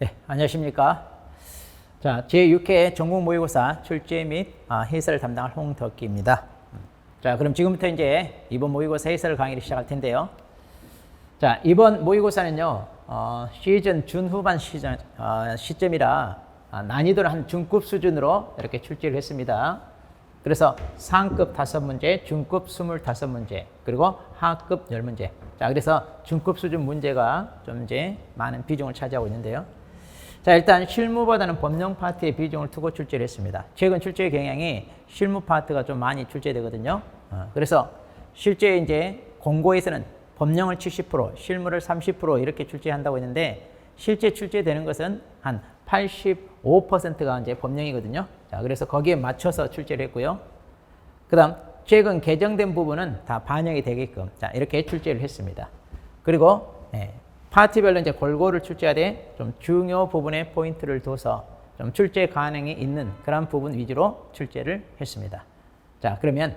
네, 안녕하십니까. 자, 제6회 전국 모의고사 출제 및 해설을 담당할 홍덕기입니다. 자, 그럼 지금부터 이제 이번 모의고사 해설 강의를 시작할 텐데요. 자, 이번 모의고사는요, 시즌 중후반 시점이라 난이도를 한 중급 수준으로 이렇게 출제를 했습니다. 그래서 상급 5문제, 중급 25문제, 그리고 하급 10문제. 자, 그래서 중급 수준 문제가 좀 이제 많은 비중을 차지하고 있는데요. 자, 일단 실무보다는 법령 파트에 비중을 두고 출제를 했습니다. 최근 출제 경향이 실무 파트가 좀 많이 출제되거든요. 그래서 실제 이제 공고에서는 법령을 70%, 실무를 30% 이렇게 출제한다고 했는데 실제 출제되는 것은 한 85%가 이제 법령이거든요. 자, 그래서 거기에 맞춰서 출제를 했고요. 그다음 최근 개정된 부분은 다 반영이 되게끔 자, 이렇게 출제를 했습니다. 그리고 파트별로 이제 골고루 출제하되 좀 중요 부분에 포인트를 둬서 좀 출제 가능이 있는 그런 부분 위주로 출제를 했습니다. 자, 그러면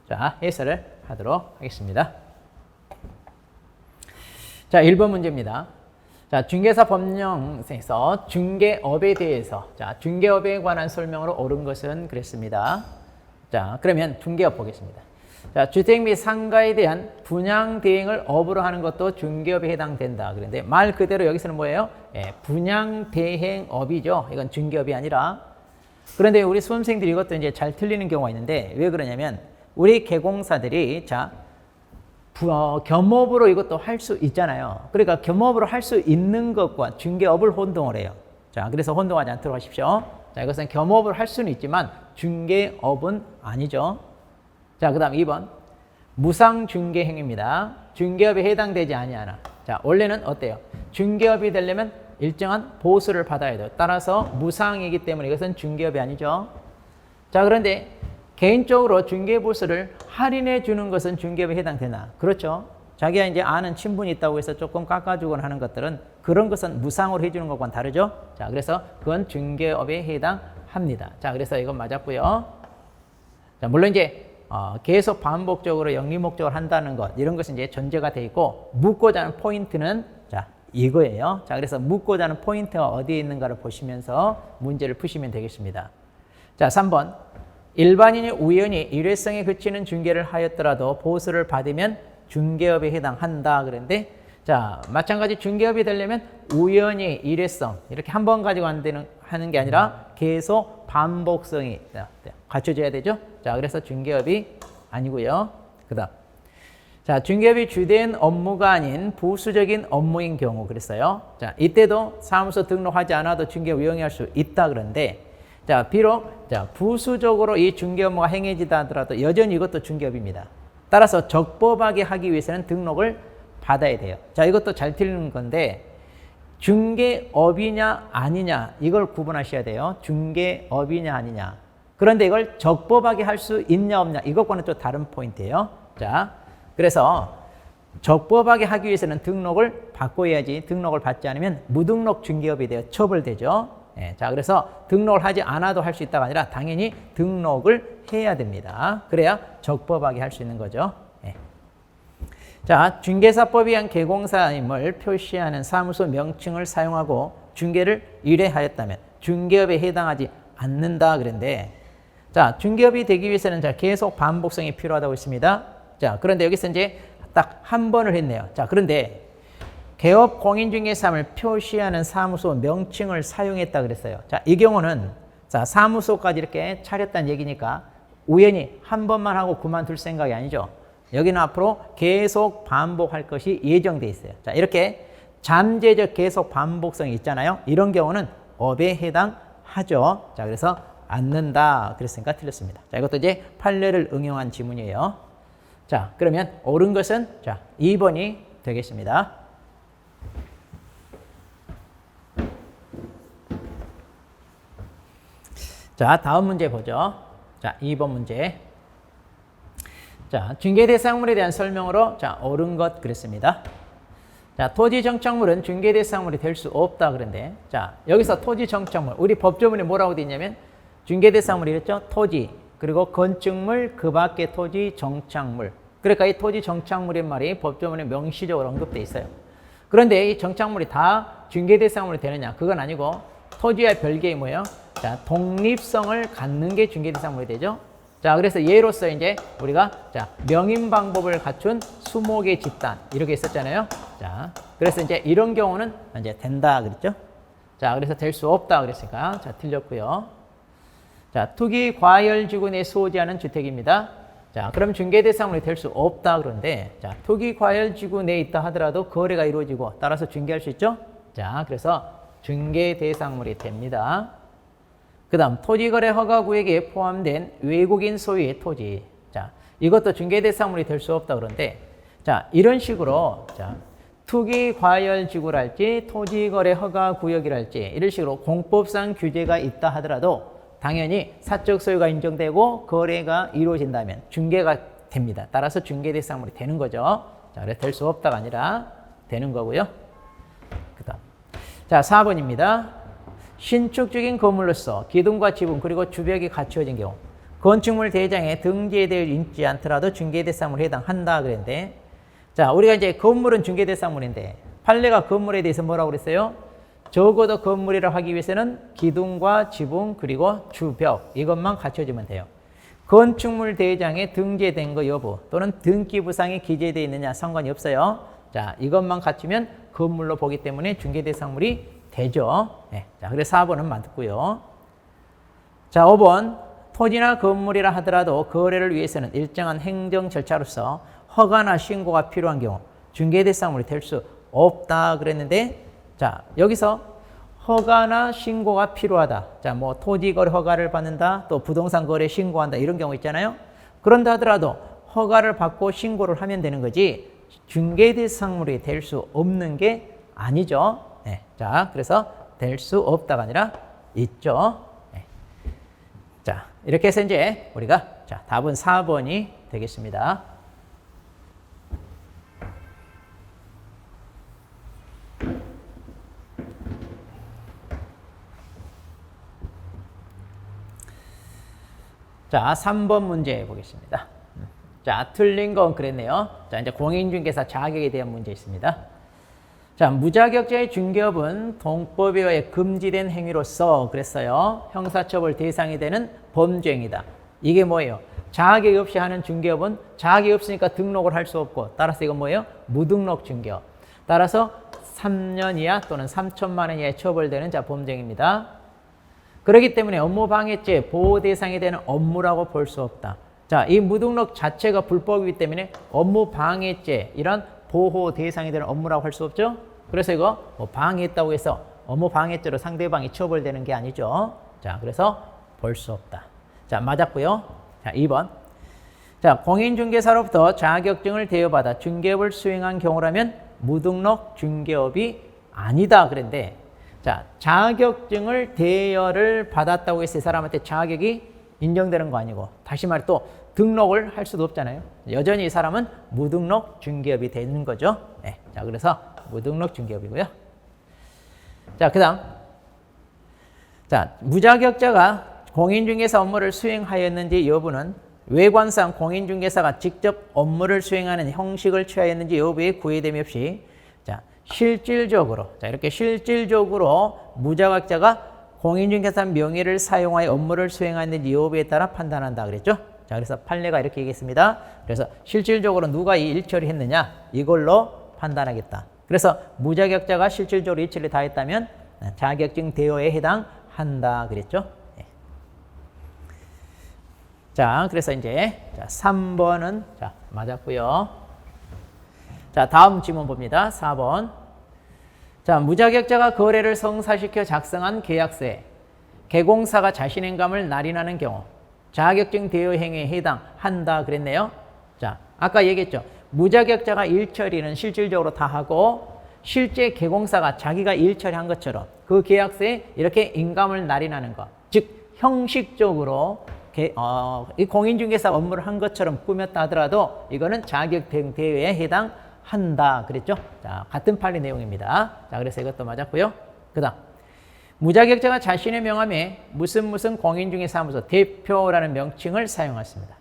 자, 해설을 하도록 하겠습니다. 자, 1번 문제입니다. 자, 중개사 법령에서 중개업에 대해서 자, 중개업에 관한 설명으로 옳은 것은 그랬습니다. 자, 그러면 중개업 보겠습니다. 자, 주택 및 상가에 대한 분양 대행을 업으로 하는 것도 중개업에 해당된다. 그런데 말 그대로 여기서는 뭐예요? 분양 대행업이죠. 이건 중개업이 아니라. 그런데 우리 수험생들이 이것도 이제 잘 틀리는 경우가 있는데 왜 그러냐면 우리 개공사들이 자, 겸업으로 이것도 할 수 있잖아요. 그러니까 겸업으로 할 수 있는 것과 중개업을 혼동을 해요. 자, 그래서 혼동하지 않도록 하십시오. 자, 이것은 겸업을 할 수는 있지만 중개업은 아니죠. 자, 그 다음 2번. 무상중개행위입니다. 중개업에 해당되지 아니하나. 자, 원래는 어때요? 중개업이 되려면 일정한 보수를 받아야 돼요. 따라서 무상이기 때문에 이것은 중개업이 아니죠. 자, 그런데 개인적으로 중개보수를 할인해 주는 것은 중개업에 해당되나? 그렇죠. 자기가 이제 아는 친분이 있다고 해서 조금 깎아주거나 하는 것들은 그런 것은 무상으로 해주는 것과는 다르죠. 자, 그래서 그건 중개업에 해당합니다. 자, 그래서 이건 맞았고요. 자, 물론 이제 계속 반복적으로 영리 목적을 한다는 것 이런 것이 이제 전제가 돼 있고 묻고자 하는 포인트는 자, 이거예요. 자, 그래서 묻고자 하는 포인트가 어디에 있는가를 보시면서 문제를 푸시면 되겠습니다. 자, 3번. 일반인이 우연히 일회성에 그치는 중개를 하였더라도 보수를 받으면 중개업에 해당한다. 그런데 자, 마찬가지 중개업이 되려면 우연히 일회성 이렇게 한 번 가지고 하는 게 아니라 계속 반복성이 갖춰져야 되죠. 자, 그래서 중개업이 아니고요. 그다음 자, 중개업이 주된 업무가 아닌 부수적인 업무인 경우 그랬어요. 자, 이때도 사무소 등록하지 않아도 중개업 이용할 수 있다. 그런데 자, 비록 자, 부수적으로 이 중개 업무가 행해지다 하더라도 여전히 이것도 중개업입니다. 따라서 적법하게 하기 위해서는 등록을 받아야 돼요. 자, 이것도 잘 틀리는 건데 중개업이냐 아니냐 이걸 구분하셔야 돼요. 중개업이냐 아니냐. 그런데 이걸 적법하게 할 수 있냐 없냐 이것과는 또 다른 포인트예요. 자, 그래서 적법하게 하기 위해서는 등록을 받고 해야지 등록을 받지 않으면 무등록 중개업이 되어 처벌되죠. 자, 그래서 등록을 하지 않아도 할 수 있다가 아니라 당연히 등록을 해야 됩니다. 그래야 적법하게 할 수 있는 거죠. 자, 중개사법에 의한 개공사임을 표시하는 사무소 명칭을 사용하고 중개를 의뢰하였다면 중개업에 해당하지 않는다. 그런데 자, 중개업이 되기 위해서는 자, 계속 반복성이 필요하다고 했습니다. 자, 그런데 여기서 이제 딱 한 번을 했네요. 자, 그런데 개업 공인중개사임을 표시하는 사무소 명칭을 사용했다 그랬어요. 자, 이 경우는 자, 사무소까지 이렇게 차렸다는 얘기니까 우연히 한 번만 하고 그만둘 생각이 아니죠. 여기는 앞으로 계속 반복할 것이 예정돼 있어요. 자, 이렇게 잠재적 계속 반복성이 있잖아요. 이런 경우는 업에 해당하죠. 자, 그래서 않는다 그랬으니까 틀렸습니다. 자, 이것도 이제 판례를 응용한 지문이에요. 자, 그러면 옳은 것은 자, 2번이 되겠습니다. 자, 다음 문제 보죠. 자, 2번 문제. 자, 중개 대상물에 대한 설명으로 자, 옳은 것 그랬습니다. 자, 토지 정착물은 중개 대상물이 될 수 없다 그런데 자, 여기서 토지 정착물 우리 법조문에 뭐라고 되어 있냐면 중개 대상물이 이랬죠. 토지 그리고 건축물 그 밖의 토지 정착물. 그러니까 이 토지 정착물의 말이 법조문에 명시적으로 언급되어 있어요. 그런데 이 정착물이 다 중개 대상물이 되느냐? 그건 아니고 토지와 별개의 뭐예요? 자, 독립성을 갖는 게 중개 대상물이 되죠. 자, 그래서 예로서 이제 우리가 자, 명인 방법을 갖춘 수목의 집단 이렇게 있었잖아요. 자, 그래서 이제 이런 경우는 이제 된다 그랬죠. 자, 그래서 될 수 없다 그랬으니까 자, 틀렸고요. 자, 투기 과열지구 내 소지하는 주택입니다. 자, 그럼 중개 대상물이 될 수 없다 그런데 자, 투기 과열지구 내에 있다 하더라도 거래가 이루어지고 따라서 중개할 수 있죠. 자, 그래서 중개 대상물이 됩니다. 그 다음 토지거래 허가구역에 포함된 외국인 소유의 토지. 자, 이것도 중개 대상물이 될 수 없다 그런데 자, 이런 식으로 자, 투기 과열지구랄지 토지거래 허가구역이랄지 이런 식으로 공법상 규제가 있다 하더라도 당연히 사적 소유가 인정되고 거래가 이루어진다면 중개가 됩니다. 따라서 중개 대상물이 되는 거죠. 자, 그래서 될 수 없다가 아니라 되는 거고요. 그 다음 자, 4번입니다. 신축적인 건물로서 기둥과 지붕 그리고 주벽이 갖추어진 경우 건축물 대장에 등재되어 있지 않더라도 중개 대상물에 해당한다 그랬는데 자, 우리가 이제 건물은 중개 대상물인데 판례가 건물에 대해서 뭐라고 그랬어요? 적어도 건물이라 하기 위해서는 기둥과 지붕 그리고 주벽 이것만 갖춰지면 돼요. 건축물 대장에 등재된 거 여부 또는 등기부상에 기재되어 있느냐 상관이 없어요. 자, 이것만 갖추면 건물로 보기 때문에 중개 대상물이 되죠. 네. 자, 그래서 4번은 맞고요. 자, 5번 토지나 건물이라 하더라도 거래를 위해서는 일정한 행정 절차로서 허가나 신고가 필요한 경우 중개 대상물이 될 수 없다 그랬는데 자, 여기서 허가나 신고가 필요하다. 자, 뭐 토지거래 허가를 받는다. 또 부동산 거래 신고한다. 이런 경우 있잖아요. 그런다 하더라도 허가를 받고 신고를 하면 되는 거지 중개 대상물이 될 수 없는 게 아니죠. 네. 자, 그래서 될 수 없다가 아니라 있죠. 네. 자, 이렇게 해서 이제 우리가 자, 답은 4번이 되겠습니다. 자, 3번 문제 보겠습니다. 자, 틀린 건 그랬네요. 자, 이제 공인중개사 자격에 대한 문제 있습니다. 자, 무자격자의 중개업은 동법에 의해 금지된 행위로서 그랬어요. 형사처벌 대상이 되는 범죄행위다. 이게 뭐예요? 자격이 없이 하는 중개업은 자격이 없으니까 등록을 할 수 없고 따라서 이건 뭐예요? 무등록 중개업. 따라서 3년 이하 또는 3천만 원 이하의 처벌되는 자 범죄행위입니다. 그렇기 때문에 업무방해죄 보호 대상이 되는 업무라고 볼 수 없다. 자, 이 무등록 자체가 불법이기 때문에 업무방해죄 이런 보호 대상이 되는 업무라고 할 수 없죠. 그래서 이거 뭐 방해했다고 해서 업무방해죄로 상대방이 처벌되는 게 아니죠. 자, 그래서 볼 수 없다. 자, 맞았고요. 자, 2번. 자, 공인중개사로부터 자격증을 대여받아 중개업을 수행한 경우라면 무등록 중개업이 아니다 그랬는데 자, 자격증을 대여를 받았다고 해서 이 사람한테 자격이 인정되는 거 아니고 다시 말해 또 등록을 할 수도 없잖아요. 여전히 이 사람은 무등록 중개업이 되는 거죠. 네. 자, 그래서 무등록 중개업이고요. 자, 그 다음. 자, 무자격자가 공인중개사 업무를 수행하였는지 여부는 외관상 공인중개사가 직접 업무를 수행하는 형식을 취하였는지 여부에 구애됨이 없이 자, 실질적으로 자, 이렇게 실질적으로 무자격자가 공인중개사 명의를 사용하여 업무를 수행하는지 여부에 따라 판단한다 그랬죠. 자, 그래서 판례가 이렇게 얘기했습니다. 그래서 실질적으로 누가 이 일처리 했느냐 이걸로 판단하겠다. 그래서 무자격자가 실질적으로 일처리 다 했다면 자격증 대여에 해당한다 그랬죠. 네. 자, 그래서 이제 자, 3번은 자, 맞았고요. 자, 다음 질문 봅니다. 4번. 자, 무자격자가 거래를 성사시켜 작성한 계약서에 개공사가 자신행감을 날인하는 경우 자격증 대여 행위에 해당한다 그랬네요. 자, 아까 얘기했죠. 무자격자가 일처리는 실질적으로 다 하고 실제 개공사가 자기가 일처리한 것처럼 그 계약서에 이렇게 인감을 날인하는 것. 즉 형식적으로 이 공인중개사 업무를 한 것처럼 꾸몄다 하더라도 이거는 자격증 대여에 해당한다 그랬죠. 자, 같은 판례 내용입니다. 자, 그래서 이것도 맞았고요. 그 다음 무자격자가 자신의 명함에 무슨 공인중개사무소 대표라는 명칭을 사용했습니다.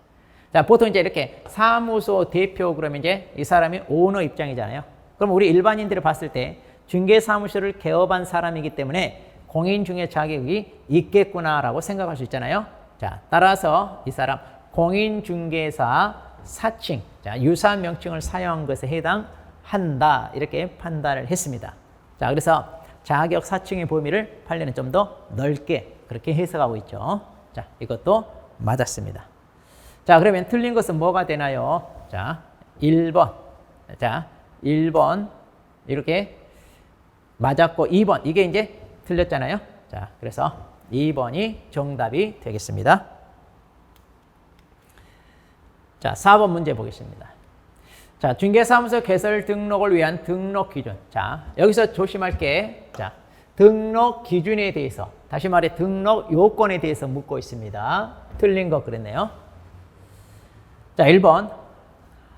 자, 보통 이제 이렇게 사무소 대표 그러면 이제 이 사람이 오너 입장이잖아요. 그럼 우리 일반인들이 봤을 때 중개사무소를 개업한 사람이기 때문에 공인중개 자격이 있겠구나라고 생각할 수 있잖아요. 자, 따라서 이 사람 공인중개사 사칭, 자, 유사 명칭을 사용한 것에 해당한다. 이렇게 판단을 했습니다. 자, 그래서 자격 사칭의 범위를 판례는 좀 더 넓게 그렇게 해석하고 있죠. 자, 이것도 맞았습니다. 자, 그러면 틀린 것은 뭐가 되나요? 자, 1번. 자, 1번 이렇게 맞았고 2번 이게 이제 틀렸잖아요. 자, 그래서 2번이 정답이 되겠습니다. 자, 4번 문제 보겠습니다. 자, 중개사무소 개설 등록을 위한 등록 기준. 자, 여기서 조심할 게, 자, 등록 기준에 대해서, 다시 말해 등록 요건에 대해서 묻고 있습니다. 틀린 거 그랬네요. 자, 1번.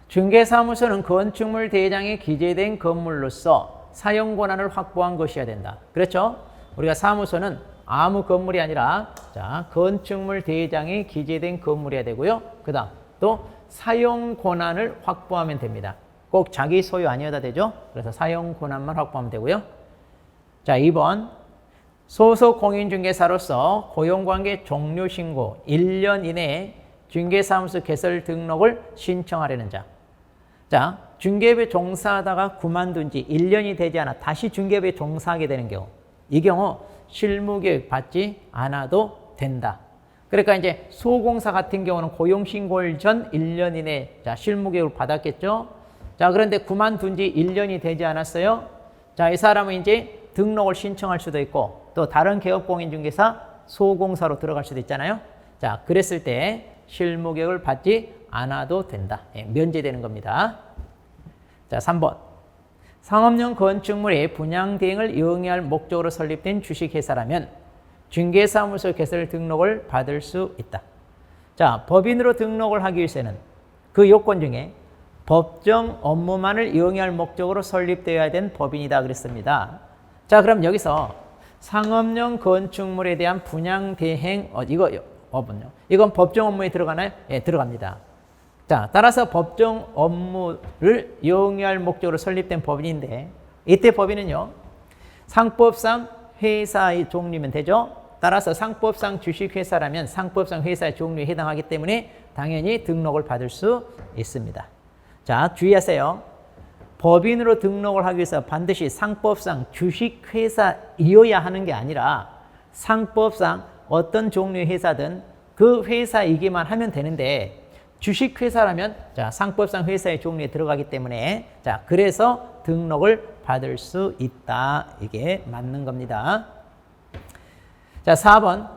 중개사무소는 건축물 대장에 기재된 건물로서 사용 권한을 확보한 것이어야 된다. 그렇죠? 우리가 사무소는 아무 건물이 아니라, 자, 건축물 대장에 기재된 건물이어야 되고요. 그 다음, 또 사용 권한을 확보하면 됩니다. 꼭 자기 소유 아니어도 되죠. 그래서 사용 권한만 확보하면 되고요. 자, 2번. 소속 공인중개사로서 고용관계 종료 신고 1년 이내에 중개사무소 개설 등록을 신청하려는 자. 자, 중개업에 종사하다가 그만둔 지 1년이 되지 않아 다시 중개업에 종사하게 되는 경우. 이 경우 실무교육 받지 않아도 된다. 그러니까 이제 소공사 같은 경우는 고용신고일 전 1년 이내 자, 실무교육을 받았겠죠. 자, 그런데 그만둔 지 1년이 되지 않았어요. 자, 이 사람은 이제 등록을 신청할 수도 있고 또 다른 개업공인중개사 소공사로 들어갈 수도 있잖아요. 자, 그랬을 때 실무교육을 받지 않아도 된다. 예, 면제되는 겁니다. 자, 3번. 상업용 건축물의 분양 대행을 영위할 목적으로 설립된 주식회사라면 중개사무소 개설 등록을 받을 수 있다. 자, 법인으로 등록을 하기 위해서는 그 요건 중에 법정 업무만을 영위할 목적으로 설립되어야 된 법인이다 그랬습니다. 자, 그럼 여기서 상업용 건축물에 대한 분양 대행 이건 법정 업무에 들어가나요? 예, 들어갑니다. 자, 따라서 법정 업무를 영위할 목적으로 설립된 법인인데 이때 법인은요. 상법상 회사의 종류면 되죠. 따라서 상법상 주식회사라면 상법상 회사의 종류에 해당하기 때문에 당연히 등록을 받을 수 있습니다. 자, 주의하세요. 법인으로 등록을 하기 위해서 반드시 상법상 주식회사이어야 하는 게 아니라 상법상 어떤 종류의 회사든 그 회사이기만 하면 되는데 주식회사라면 자, 상법상 회사의 종류에 들어가기 때문에 자, 그래서 등록을 받을 수 있다. 이게 맞는 겁니다. 자, 4번.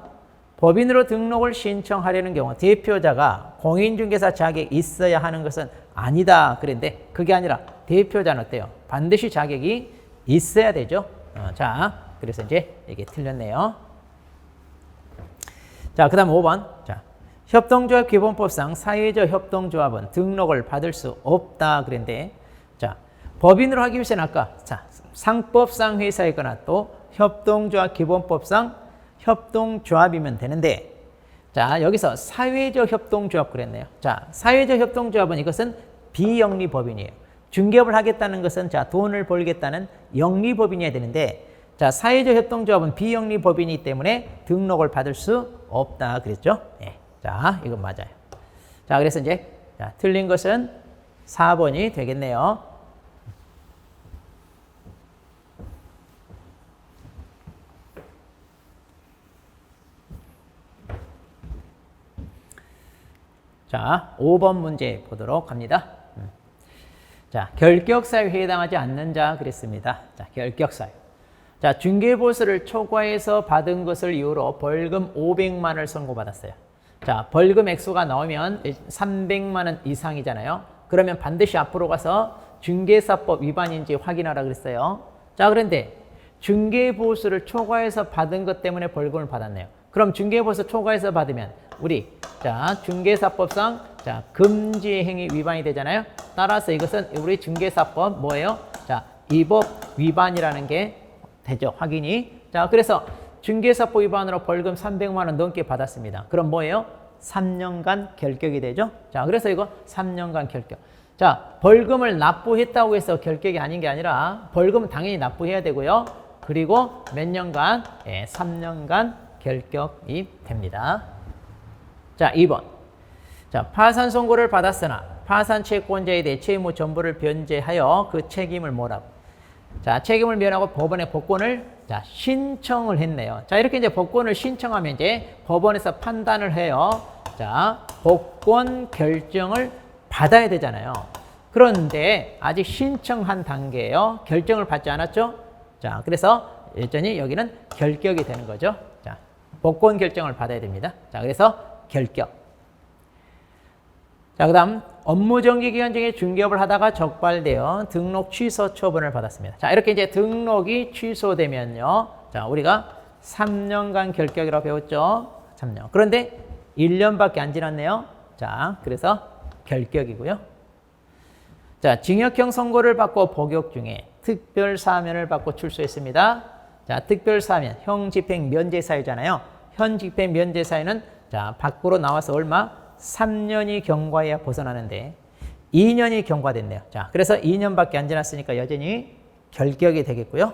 법인으로 등록을 신청하려는 경우 대표자가 공인중개사 자격이 있어야 하는 것은 아니다. 그런데 그게 아니라 대표자는 어때요? 반드시 자격이 있어야 되죠. 자, 그래서 이제 이게 틀렸네요. 자, 그 다음 5번. 자, 협동조합 기본법상 사회적 협동조합은 등록을 받을 수 없다. 그런데 자, 법인으로 하기 위해서는 아까 자, 상법상 회사이거나 또 협동조합 기본법상 협동조합이면 되는데 자, 여기서 사회적 협동조합 그랬네요. 자, 사회적 협동조합은 이것은 비영리법인이에요. 중개업을 하겠다는 것은 자, 돈을 벌겠다는 영리법인이어야 되는데 자, 사회적 협동조합은 비영리법인이기 때문에 등록을 받을 수 없다 그랬죠. 네. 자, 이건 맞아요. 자, 그래서 이제 자, 틀린 것은 4번이 되겠네요. 자, 5번 문제 보도록 합니다. 자, 결격사유에 해당하지 않는 자 그랬습니다. 자, 결격사유. 자, 중개보수를 초과해서 받은 것을 이유로 벌금 500만 원을 선고받았어요. 자, 벌금 액수가 나오면 300만 원 이상이잖아요. 그러면 반드시 앞으로 가서 중개사법 위반인지 확인하라 그랬어요. 자, 그런데 중개보수를 초과해서 받은 것 때문에 벌금을 받았네요. 그럼 중개보수 초과해서 받으면 우리 자, 중개사법상 자, 금지 행위 위반이 되잖아요. 따라서 이것은 우리 중개사법 뭐예요? 자, 이 법 위반이라는 게 되죠. 확인이. 자, 그래서 중개사법 위반으로 벌금 300만 원 넘게 받았습니다. 그럼 뭐예요? 3년간 결격이 되죠. 자, 그래서 이거 3년간 결격. 자, 벌금을 납부했다고 해서 결격이 아닌 게 아니라 벌금은 당연히 납부해야 되고요. 그리고 몇 년간? 3년간 결격이 됩니다. 자, 2번. 자, 파산 선고를 받았으나 파산 채권자에 대해 채무 전부를 변제하여 그 책임을 뭐라고? 자, 책임을 면하고 법원에 복권을 신청을 했네요. 자, 이렇게 이제 복권을 신청하면 이제 법원에서 판단을 해요. 자, 복권 결정을 받아야 되잖아요. 그런데 아직 신청한 단계예요. 결정을 받지 않았죠? 자, 그래서 여전히 여기는 결격이 되는 거죠. 자, 복권 결정을 받아야 됩니다. 자, 그래서 결격. 자, 그 다음 업무정지 기간 중에 중개업을 하다가 적발되어 등록 취소 처분을 받았습니다. 자, 이렇게 이제 등록이 취소되면요. 자, 우리가 3년간 결격이라고 배웠죠. 3년. 그런데 1년밖에 안 지났네요. 자, 그래서 결격이고요. 자, 징역형 선고를 받고 복역 중에 특별 사면을 받고 출소했습니다. 자, 특별 사면, 형 집행 면제 사유잖아요. 현 집행 면제 사유는 자, 밖으로 나와서 얼마? 3년이 경과해야 벗어나는데 2년이 경과됐네요. 자, 그래서 2년밖에 안 지났으니까 여전히 결격이 되겠고요.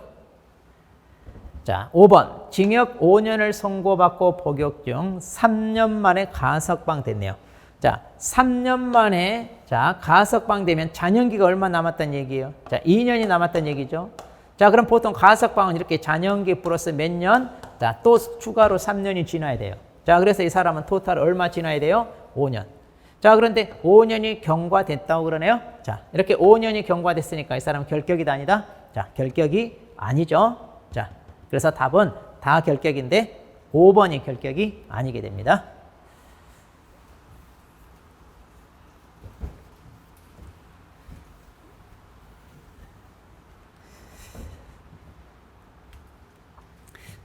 자, 5번. 징역 5년을 선고받고 복역 중 3년 만에 가석방 됐네요. 자, 3년 만에 자, 가석방 되면 잔영기가 얼마 남았다는 얘기예요? 자, 2년이 남았다는 얘기죠. 자, 그럼 보통 가석방은 이렇게 잔영기 플러스 몇 년? 자, 또 추가로 3년이 지나야 돼요. 자, 그래서 이 사람은 토탈 얼마 지나야 돼요? 5년. 자, 그런데 5년이 경과됐다고 그러네요. 자, 이렇게 5년이 경과됐으니까 이 사람은 결격이다 아니다? 자, 결격이 아니죠. 자, 그래서 답은 다 결격인데 5번이 결격이 아니게 됩니다.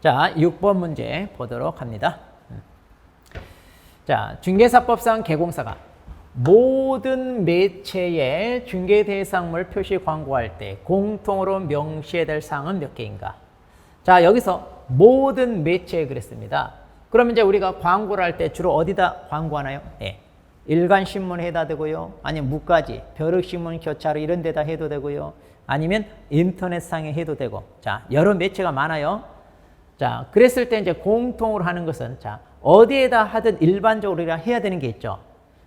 자, 6번 문제 보도록 합니다. 자, 중개사법상 개공사가 모든 매체에 중개대상물 표시 광고할 때 공통으로 명시해야 될 사항은 몇 개인가? 자, 여기서 모든 매체에 그랬습니다. 그러면 이제 우리가 광고를 할 때 주로 어디다 광고하나요? 예. 일간신문에 해다 되고요. 아니면 무가지, 벼룩신문, 교차로 이런 데다 해도 되고요. 아니면 인터넷상에 해도 되고. 자, 여러 매체가 많아요. 자, 그랬을 때 이제 공통으로 하는 것은 자, 어디에다 하든 일반적으로 우리가 해야 되는 게 있죠.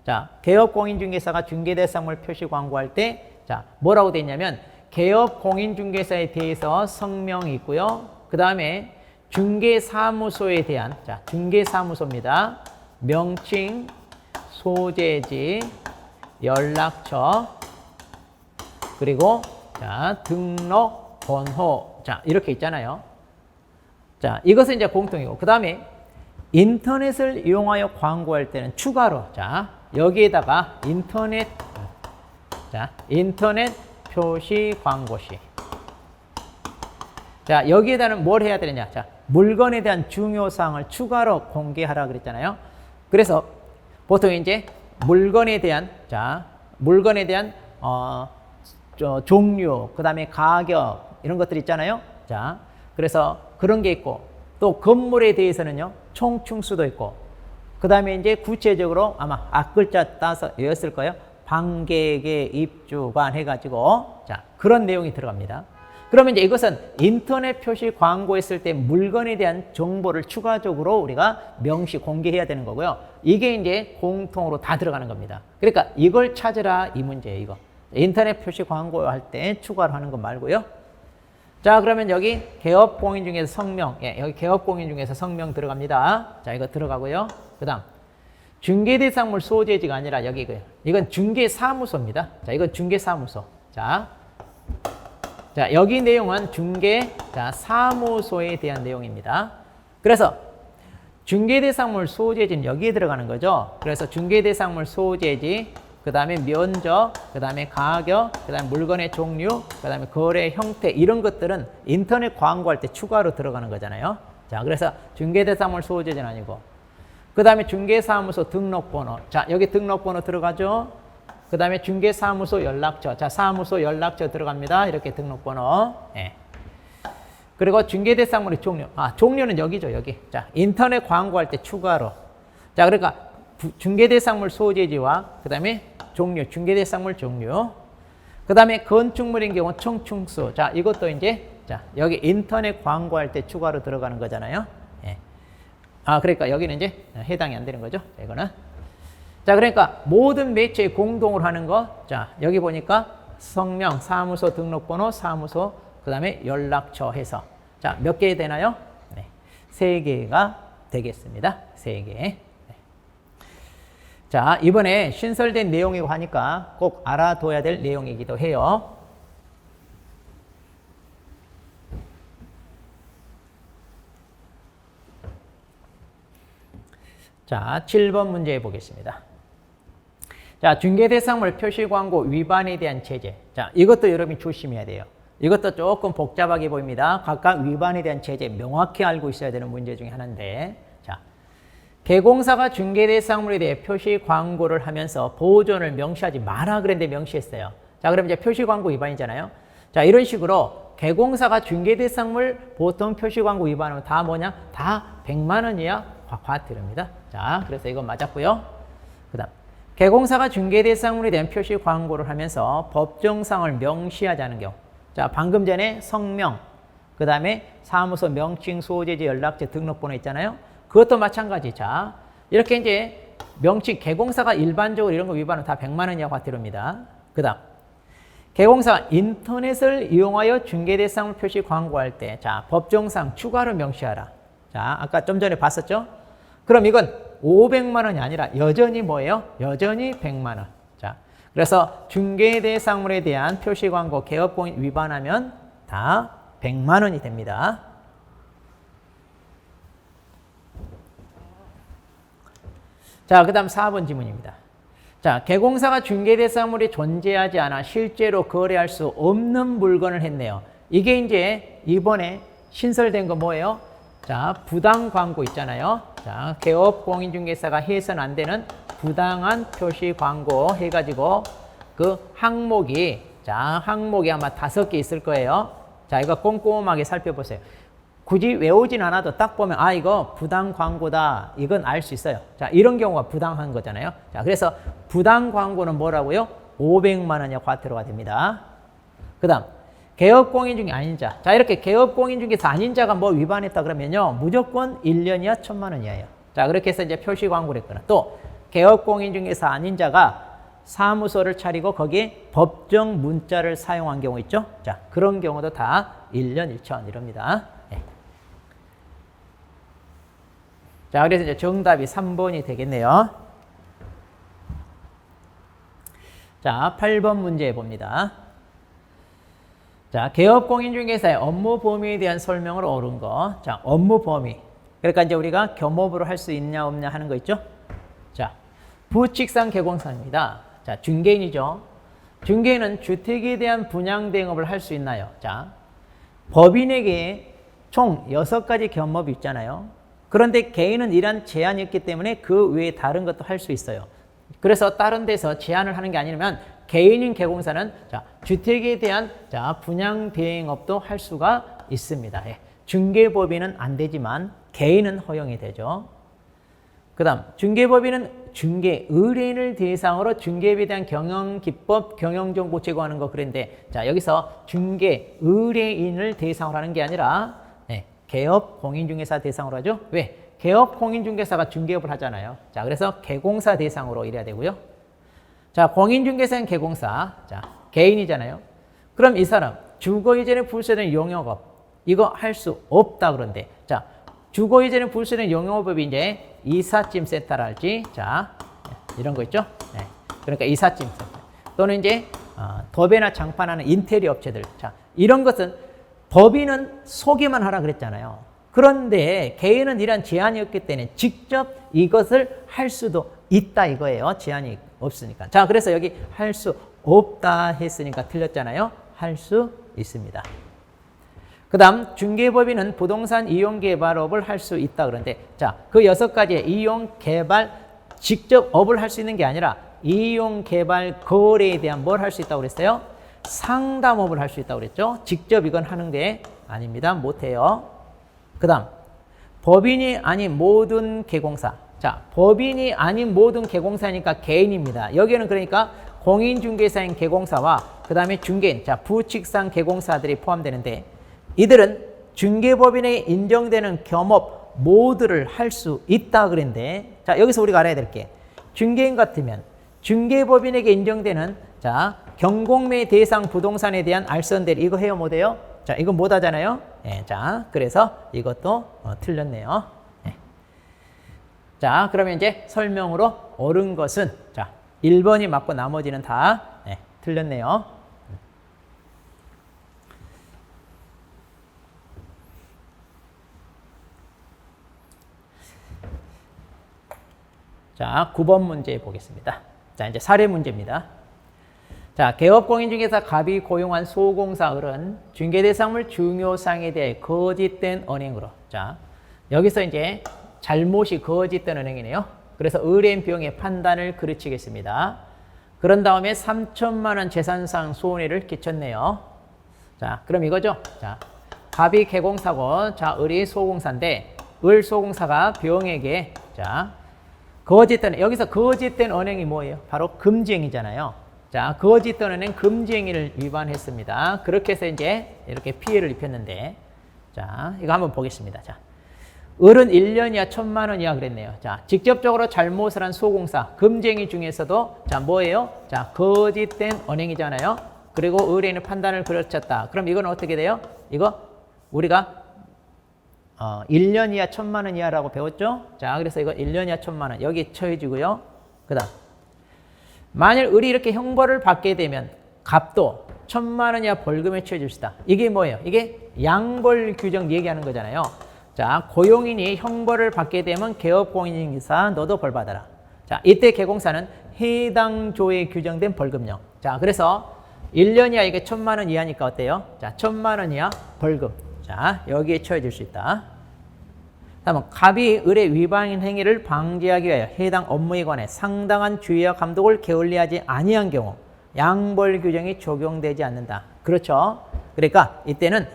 자, 개업공인중개사가 중개대상물 표시 광고할 때 자, 뭐라고 돼 있냐면 개업공인중개사에 대해서 성명이 있고요. 그 다음에 중개사무소에 대한 자, 중개사무소입니다. 명칭, 소재지, 연락처, 그리고 자, 등록 번호. 자, 이렇게 있잖아요. 자, 이것은 이제 공통이고, 그 다음에 인터넷을 이용하여 광고할 때는 추가로 자, 여기에다가 인터넷 표시 광고시. 자, 여기에다는 뭘 해야 되느냐? 자, 물건에 대한 중요사항을 추가로 공개하라 그랬잖아요. 그래서 보통 이제 물건에 대한 종류, 그 다음에 가격 이런 것들 있잖아요. 자, 그래서 그런 게 있고, 또 건물에 대해서는요, 총층수도 있고, 그 다음에 이제 구체적으로 아마 앞글자 따서 였을 거예요. 방객의 입주관 해가지고, 자, 그런 내용이 들어갑니다. 그러면 이제 이것은 인터넷 표시 광고했을 때 물건에 대한 정보를 추가적으로 우리가 명시 공개해야 되는 거고요. 이게 이제 공통으로 다 들어가는 겁니다. 그러니까 이걸 찾으라 이 문제예요, 이거. 인터넷 표시 광고할 때 추가로 하는 것 말고요. 자, 그러면 여기 개업공인 중에서 성명, 예, 여기 개업공인 중에서 성명 들어갑니다. 자, 이거 들어가고요. 그 다음 중개대상물 소재지가 아니라 여기 이거예요. 이건 중개사무소입니다. 자, 이건 중개사무소. 자, 여기 내용은 중개사무소에 대한 내용입니다. 그래서 중개대상물 소재지는 여기에 들어가는 거죠. 그래서 중개대상물 소재지, 그 다음에 면적, 그 다음에 가격, 그 다음에 물건의 종류, 그 다음에 거래 형태 이런 것들은 인터넷 광고할 때 추가로 들어가는 거잖아요. 자, 그래서 중개대상물 소재지는 아니고, 그 다음에 중개사무소 등록번호. 자, 여기 등록번호 들어가죠. 그 다음에 중개사무소 연락처. 자, 사무소 연락처 들어갑니다. 이렇게 등록번호. 예. 그리고 중개대상물의 종류. 아, 종류는 여기죠, 여기. 자, 인터넷 광고할 때 추가로. 자, 그러니까 중개대상물 소재지와 그 다음에 종류, 중개대상물 종류. 그 다음에 건축물인 경우 청충수. 자, 이것도 이제, 자, 여기 인터넷 광고할 때 추가로 들어가는 거잖아요. 예. 그러니까 여기는 이제 해당이 안 되는 거죠. 이거는. 자, 그러니까 모든 매체에 공동으로 하는 거. 자, 여기 보니까 성명, 사무소 등록번호, 사무소, 그 다음에 연락처 해서. 자, 몇 개 되나요? 네. 3개가 되겠습니다. 3개. 네. 자, 이번에 신설된 내용이고 하니까 꼭 알아둬야 될 내용이기도 해요. 자, 7번 문제 보겠습니다. 자, 중개대상물 표시광고 위반에 대한 제재. 자, 이것도 여러분이 조심해야 돼요. 이것도 조금 복잡하게 보입니다. 각각 위반에 대한 제재 명확히 알고 있어야 되는 문제 중에 하나인데, 자, 개공사가 중개대상물에 대해 표시광고를 하면서 보존을 명시하지 마라 그랬는데 명시했어요. 자, 그럼 이제 표시광고 위반이잖아요. 자, 이런 식으로 개공사가 중개대상물 보통 표시광고 위반하면 다 뭐냐? 다 100만 원 이하 과태료입니다. 자, 그래서 이건 맞았고요. 그 다음, 개공사가 중개대상물에 대한 표시광고를 하면서 법정상을 명시하지 않은 경우. 자, 방금 전에 성명, 그 다음에 사무소 명칭, 소재지, 연락처, 등록번호 있잖아요. 그것도 마찬가지. 자, 이렇게 이제 명칭, 개공사가 일반적으로 이런 거 위반하면 다 100만 원 이하 과태료입니다. 그 다음, 개공사가 인터넷을 이용하여 중개대상물 표시 광고할 때, 자, 법정상 추가로 명시하라. 자, 아까 좀 전에 봤었죠? 그럼 이건 500만 원이 아니라 여전히 뭐예요? 여전히 100만 원. 자, 그래서 중개대상물에 대한 표시 광고 개업공인 위반하면 다 100만 원이 됩니다. 자, 그 다음 4번 지문입니다. 자, 개공사가 중개대상물이 존재하지 않아 실제로 거래할 수 없는 물건을 했네요. 이게 이제 이번에 신설된 거 뭐예요? 자, 부당 광고 있잖아요. 자, 개업 공인중개사가 해서는 안 되는 부당한 표시 광고 해가지고 그 항목이, 자, 항목이 아마 5개 있을 거예요. 자, 이거 꼼꼼하게 살펴보세요. 굳이 외우진 않아도 딱 보면 이거 부당 광고다. 이건 알 수 있어요. 자, 이런 경우가 부당한 거잖아요. 자, 그래서 부당 광고는 뭐라고요? 500만 원이 과태료가 됩니다. 그 다음, 개업공인중개 아닌 자. 자, 이렇게 개업공인중개사 아닌 자가 뭐 위반했다 그러면요, 무조건 1년 이하 1,000만 원 이하예요. 자, 그렇게 해서 이제 표시 광고를 했거나, 또 개업공인중개사 아닌 자가 사무소를 차리고 거기에 법정 문자를 사용한 경우 있죠. 자, 그런 경우도 다 1년 1천 이럽니다. 네. 자, 그래서 이제 정답이 3번이 되겠네요. 자, 8번 문제 봅니다. 자, 개업공인중개사의 업무 범위에 대한 설명을 옳은 거. 자, 업무 범위. 그러니까 이제 우리가 겸업으로 할 수 있냐 없냐 하는 거 있죠. 자, 부칙상 개공사입니다. 자, 중개인이죠. 중개인은 주택에 대한 분양 대행업을 할 수 있나요? 자, 법인에게 총 6가지 겸업이 있잖아요. 그런데 개인은 이런 제한이 있기 때문에 그 외에 다른 것도 할 수 있어요. 그래서 다른 데서 제한을 하는 게 아니면 개인인 개공사는, 자, 주택에 대한, 자, 분양 대행업도 할 수가 있습니다. 예. 중개법인은 안 되지만 개인은 허용이 되죠. 그 다음, 중개법인은 중개 의뢰인을 대상으로 중개업에 대한 경영기법, 경영정보 제공하는 거 그런데, 자, 여기서 중개 의뢰인을 대상으로 하는 게 아니라 개업 공인중개사 대상으로 하죠. 왜? 개업 공인중개사가 중개업을 하잖아요. 자, 그래서 개공사 대상으로 이래야 되고요. 자, 공인중개사는 개공사. 자, 개인이잖아요. 그럼 이 사람 주거 이전에 불소된 용역업 이거 할 수 없다 그런데, 자, 주거 이전에 불소된 용역업이 이제 이삿짐 센터랄지, 자, 이런 거 있죠. 네. 그러니까 이삿짐 센터 또는 이제 도배나 장판하는 인테리어 업체들. 자, 이런 것은 법인은 소개만 하라 그랬잖아요. 그런데 개인은 이런 제한이 없기 때문에 직접 이것을 할 수도 있다 이거예요. 제한이 없으니까. 자, 그래서 여기 할 수 없다 했으니까 틀렸잖아요. 할 수 있습니다. 그 다음, 중개법인은 부동산 이용개발업을 할 수 있다 그런데, 자, 그 6가지의 이용개발 직접 업을 할 수 있는 게 아니라 이용개발 거래에 대한 뭘 할 수 있다고 그랬어요? 상담업을 할 수 있다고 그랬죠. 직접 이건 하는 게 아닙니다. 못해요. 그 다음, 법인이 아닌 모든 개공사. 자, 법인이 아닌 모든 개공사니까 개인입니다. 여기는 그러니까 공인중개사인 개공사와 그 다음에 중개인, 자, 부칙상 개공사들이 포함되는데 이들은 중개법인에 인정되는 겸업 모두를 할 수 있다 그랬는데 자, 여기서 우리가 알아야 될 게 중개인 같으면 중개법인에게 인정되는 자, 경공매 대상 부동산에 대한 알선대리 이거 해요 못해요? 자, 이거 못 하잖아요. 예, 자, 그래서 이것도 틀렸네요. 예. 자, 그러면 이제 설명으로 옳은 것은 자, 1번이 맞고 나머지는 다 예, 틀렸네요. 자, 9번 문제 보겠습니다. 자, 이제 사례 문제입니다. 자, 개업공인중개사 갑이 고용한 소공사을은 중개대상물 중요사항에 대해 거짓된 언행으로. 자, 여기서 이제 잘못이 거짓된 언행이네요. 그래서 의뢰인 비용의 판단을 그르치겠습니다. 그런 다음에 3천만 원 재산상 손해를 끼쳤네요. 자, 그럼 이거죠. 자, 갑이 개공사고, 자, 을이 소공사인데, 을 소공사가 병에게, 자, 거짓된, 여기서 거짓된 언행이 뭐예요? 바로 금지행위잖아요. 자, 거짓된 언행 금지행위를 위반했습니다. 그렇게 해서 이제 이렇게 피해를 입혔는데, 자, 이거 한번 보겠습니다. 자, 을은 1년 이하 1,000만 원 이하 그랬네요. 자, 직접적으로 잘못을 한 소공사, 금지행위 중에서도, 자, 뭐예요? 자, 거짓된 언행이잖아요. 그리고 의뢰인의 판단을 그르쳤다. 그럼 이건 어떻게 돼요? 이거 우리가 1년 이하 1,000만 원 이하라고 배웠죠? 자, 그래서 이거 1년 이하 1,000만 원 여기 처해지고요. 그 다음 만일 을이 이렇게 형벌을 받게 되면 갑도 1,000만 원 이하 벌금에 처해질 수 있다. 이게 뭐예요? 이게 양벌 규정 얘기하는 거잖아요. 자, 고용인이 형벌을 받게 되면 개업공인중개사 너도 벌 받아라. 자, 이때 개공사는 해당 조에 규정된 벌금형. 자, 그래서 1년 이하 이게 1,000만 원 이하니까 어때요? 자, 1,000만 원 이하 벌금. 자, 여기에 처해질 수 있다. 다음은 갑이 을의 위반 행위를 방지하기 위하여 해당 업무에 관해 상당한 주의와 감독을 게을리하지 아니한 경우 양벌 규정이 적용되지 않는다. 그렇죠? 그러니까 이때는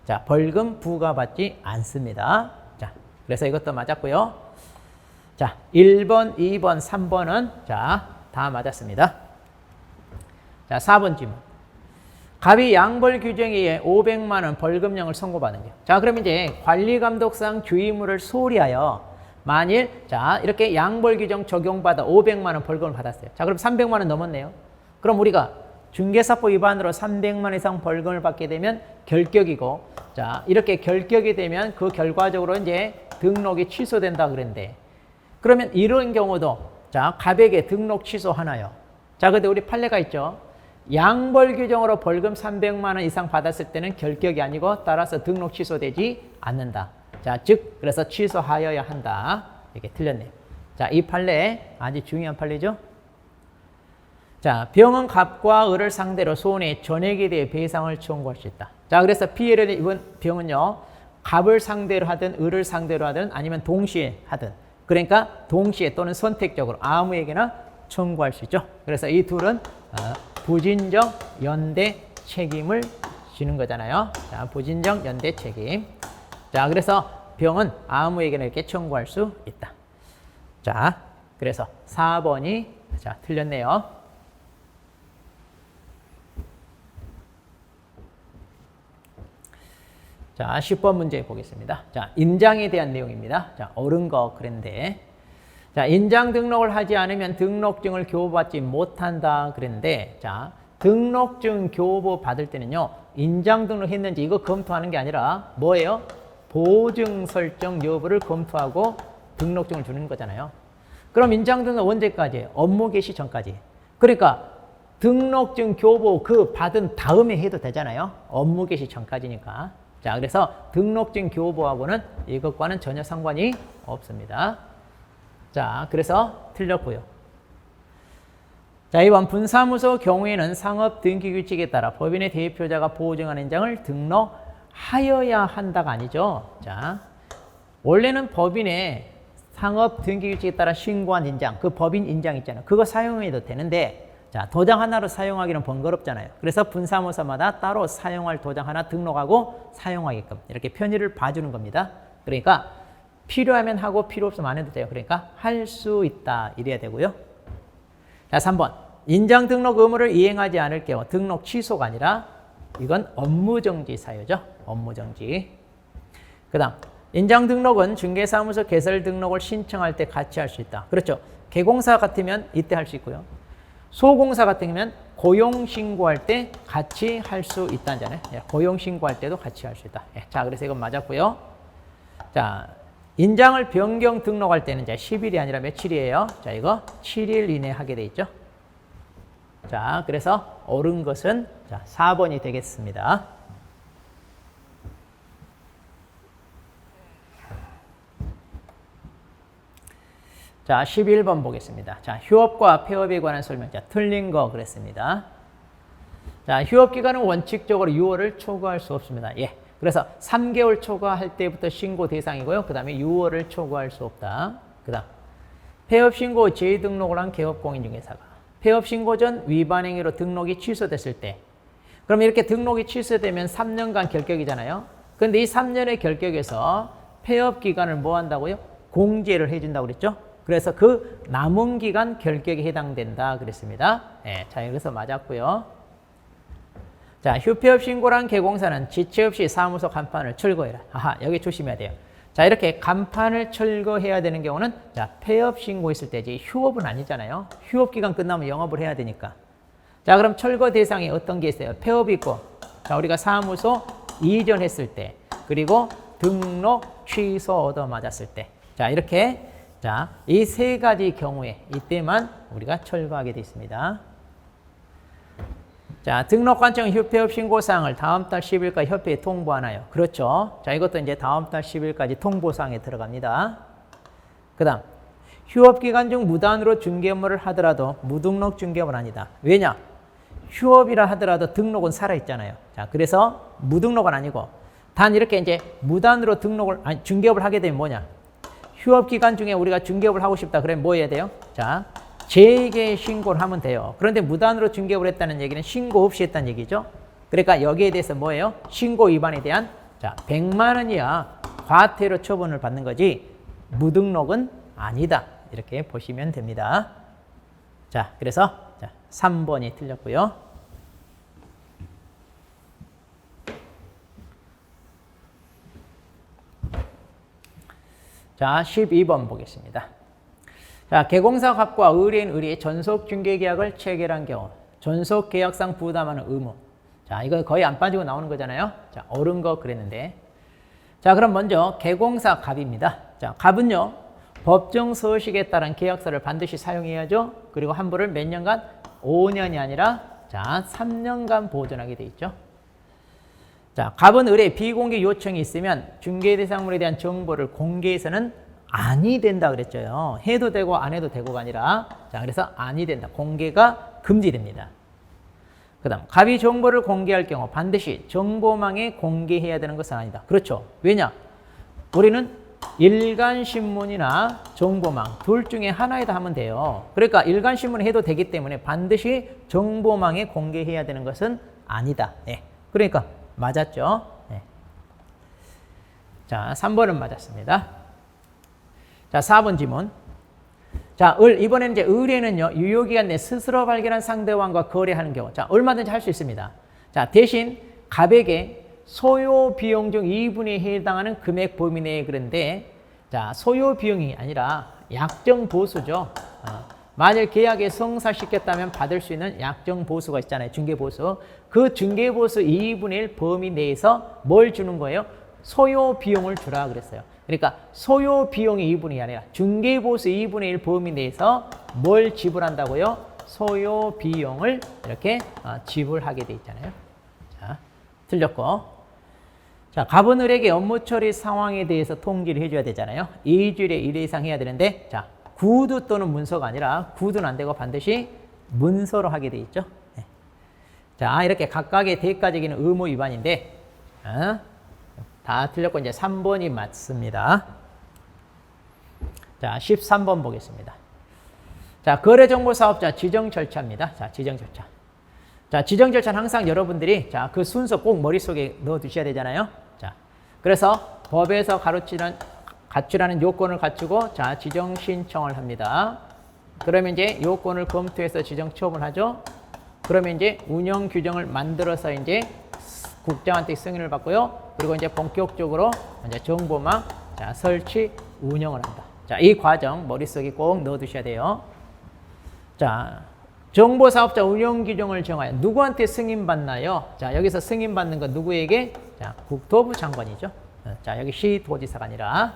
자, 벌금 부과받지 않습니다. 자, 그래서 이것도 맞았고요. 자, 1번, 2번, 3번은 자, 다 맞았습니다. 자, 4번 질문. 갑이 양벌 규정에 의해 500만 원 벌금형을 선고받은 게. 자, 그럼 이제 관리감독상 주의무를 소홀히하여 만일 자, 이렇게 양벌 규정 적용받아 500만 원 벌금을 받았어요. 자, 그럼 300만 원 넘었네요. 그럼 우리가 중개사법 위반으로 300만 원 이상 벌금을 받게 되면 결격이고, 자, 이렇게 결격이 되면 그 결과적으로 이제 등록이 취소된다 그랬는데, 그러면 이런 경우도 자, 갑에게 등록 취소하나요? 자, 근데 우리 판례가 있죠. 양벌 규정으로 벌금 300만 원 이상 받았을 때는 결격이 아니고 따라서 등록 취소되지 않는다. 자, 즉 그래서 취소하여야 한다. 이게 틀렸네요. 자, 이 판례 아주 중요한 판례죠. 자, 병은 갑과 을을 상대로 손해 전액에 대해 배상을 청구할 수 있다. 자, 그래서 피해를 입은 병은요, 갑을 상대로 하든 을을 상대로 하든 아니면 동시에 하든, 그러니까 동시에 또는 선택적으로 아무에게나 청구할 수 있죠. 그래서 이 둘은 부진적 연대 책임을 지는 거잖아요. 자, 부진적 연대 책임. 자, 그래서 병은 아무에게나 이렇게 청구할 수 있다. 자, 그래서 4번이 자, 틀렸네요. 자, 10번 문제 보겠습니다. 자, 인장에 대한 내용입니다. 자, 옳은 거 그랬는데, 자, 인장 등록을 하지 않으면 등록증을 교부받지 못한다 그랬는데, 자, 등록증 교부 받을 때는요, 인장 등록했는지 이거 검토하는 게 아니라 뭐예요? 보증 설정 여부를 검토하고 등록증을 주는 거잖아요. 그럼 인장 등록 언제까지? 업무 개시 전까지. 그러니까 등록증 교부 그 받은 다음에 해도 되잖아요. 업무 개시 전까지니까. 자, 그래서 등록증 교부하고는 이것과는 전혀 상관이 없습니다. 자, 그래서 틀렸고요. 자, 이번 분사무소 경우에는 상업등기규칙에 따라 법인의 대표자가 보증한 인장을 등록하여야 한다가 아니죠. 자, 원래는 법인의 상업등기규칙에 따라 신고한 인장, 그 법인 인장 있잖아요. 그거 사용해도 되는데, 자, 도장 하나로 사용하기는 번거롭잖아요. 그래서 분사무소마다 따로 사용할 도장 하나 등록하고 사용하게끔 이렇게 편의를 봐주는 겁니다. 그러니까 필요하면 하고 필요 없으면 안 해도 돼요. 그러니까 할 수 있다 이래야 되고요. 자, 3번. 인장 등록 의무를 이행하지 않을 경우 등록 취소가 아니라 이건 업무정지 사유죠. 업무정지. 그 다음 인장 등록은 중개사무소 개설 등록을 신청할 때 같이 할 수 있다. 그렇죠. 개공사 같으면 이때 할 수 있고요. 소공사 같으면 고용신고할 때 같이 할 수 있다잖아요. 고용신고할 때도 같이 할 수 있다. 자, 그래서 이건 맞았고요. 자, 인장을 변경 등록할 때는 이제 10일이 아니라 며칠이에요? 자, 이거 7일 이내 하게 돼 있죠. 자, 그래서 옳은 것은 자, 4번이 되겠습니다. 자, 11번 보겠습니다. 자, 휴업과 폐업에 관한 설명. 자, 틀린 거 그랬습니다. 자, 휴업기간은 원칙적으로 6월을 초과할 수 없습니다. 예. 그래서 3개월 초과할 때부터 신고 대상이고요. 그 다음에 6월을 초과할 수 없다. 그 다음 폐업신고 재등록을 한 개업공인중개사가 폐업신고 전 위반 행위로 등록이 취소됐을 때 그럼 이렇게 등록이 취소되면 3년간 결격이잖아요. 그런데 이 3년의 결격에서 폐업기간을 뭐 한다고요? 공제를 해준다고 그랬죠. 그래서 그 남은 기간 결격에 해당된다 그랬습니다. 네, 자, 그래서 맞았고요. 자, 휴폐업 신고를 한 개공사는 지체 없이 사무소 간판을 철거해라. 아하, 여기 조심해야 돼요. 자, 이렇게 간판을 철거해야 되는 경우는 자, 폐업 신고했을 때지 휴업은 아니잖아요. 휴업 기간 끝나면 영업을 해야 되니까. 자, 그럼 철거 대상이 어떤 게 있어요? 폐업이 있고, 자, 우리가 사무소 이전했을 때, 그리고 등록 취소 얻어 맞았을 때. 자, 이렇게 자, 이 세 가지 경우에 이때만 우리가 철거하게 되어 있습니다. 자, 등록관청 휴폐업 신고사항을 다음 달 10일까지 협회에 통보하나요? 그렇죠. 자, 이것도 이제 다음 달 10일까지 통보사항에 들어갑니다. 그 다음, 휴업기간 중 무단으로 중개업무를 하더라도 무등록 중개업은 아니다. 왜냐? 휴업이라 하더라도 등록은 살아있잖아요. 자, 그래서 무등록은 아니고, 단 이렇게 이제 무단으로 중개업을 하게 되면 뭐냐? 휴업기간 중에 우리가 중개업을 하고 싶다. 그러면 뭐 해야 돼요? 자, 재개 신고를 하면 돼요. 그런데 무단으로 중개업을 했다는 얘기는 신고 없이 했다는 얘기죠. 그러니까 여기에 대해서 뭐예요? 신고 위반에 대한 자, 100만 원 이하 과태료 처분을 받는 거지 무등록은 아니다. 이렇게 보시면 됩니다. 자, 그래서 자, 3번이 틀렸고요. 자, 12번 보겠습니다. 자, 개공사 갑과 의뢰인 의뢰의 전속 중개 계약을 체결한 경우 전속 계약상 부담하는 의무. 자, 이거 거의 안 빠지고 나오는 거잖아요. 자, 옳은 거 그랬는데. 자, 그럼 먼저 개공사 갑입니다. 자, 갑은요. 법정 서식에 따른 계약서를 반드시 사용해야죠. 그리고 환불을 몇 년간? 5년이 아니라 자, 3년간 보존하게 돼 있죠. 자, 갑은 의뢰 비공개 요청이 있으면 중개 대상물에 대한 정보를 공개해서는 아니 된다 그랬죠. 해도 되고 안 해도 되고가 아니라 자, 그래서 아니 된다. 공개가 금지됩니다. 그 다음 갑이 정보를 공개할 경우 반드시 정보망에 공개해야 되는 것은 아니다. 그렇죠. 왜냐? 우리는 일간신문이나 정보망 둘 중에 하나에다 하면 돼요. 그러니까 일간신문을 해도 되기 때문에 반드시 정보망에 공개해야 되는 것은 아니다. 네. 그러니까 맞았죠. 네. 자, 3번은 맞았습니다. 자, 4번 지문. 자, 이번에는 이제 의뢰는요, 유효기간 내 스스로 발견한 상대방과 거래하는 경우. 자, 얼마든지 할 수 있습니다. 자, 대신 갑에게 소요 비용 중 2분에 해당하는 금액 범위 내에 그런데, 자, 소요 비용이 아니라 약정 보수죠. 만일 계약에 성사시켰다면 받을 수 있는 약정 보수가 있잖아요. 중개 보수. 그 중개 보수 2분의 1 범위 내에서 뭘 주는 거예요? 소요 비용을 주라 그랬어요. 그러니까 소요 비용이 2분이 아니라 중개보수 2분의 1 범위 내에서 뭘 지불한다고요? 소요 비용을 이렇게 지불하게 돼 있잖아요. 자, 틀렸고. 자, 갑은 을에게 업무 처리 상황에 대해서 통지를 해줘야 되잖아요. 2주일에 1회 이상 해야 되는데, 자, 구두 또는 문서가 아니라 구두는 안 되고 반드시 문서로 하게 돼 있죠. 네. 자, 이렇게 각각의 대가적인 의무 위반인데, 다 틀렸고 이제 3번이 맞습니다. 자, 13번 보겠습니다. 자, 거래정보사업자 지정 절차입니다. 자, 지정 절차. 자, 지정 절차는 항상 여러분들이 자, 그 순서 꼭 머릿속에 넣어 두셔야 되잖아요. 자, 그래서 법에서 가르치는 갖추라는 요건을 갖추고 자, 지정 신청을 합니다. 그러면 이제 요건을 검토해서 지정 취업을 하죠. 그러면 이제 운영 규정을 만들어서 이제 국장한테 승인을 받고요. 그리고 이제 본격적으로 이제 정보망 자, 설치 운영을 한다. 자, 이 과정 머릿속에 꼭 넣어 두셔야 돼요. 자, 정보사업자 운영 규정을 정하여 누구한테 승인받나요? 자, 여기서 승인받는 건 누구에게? 자, 국토부 장관이죠. 자, 여기 시도지사가 아니라.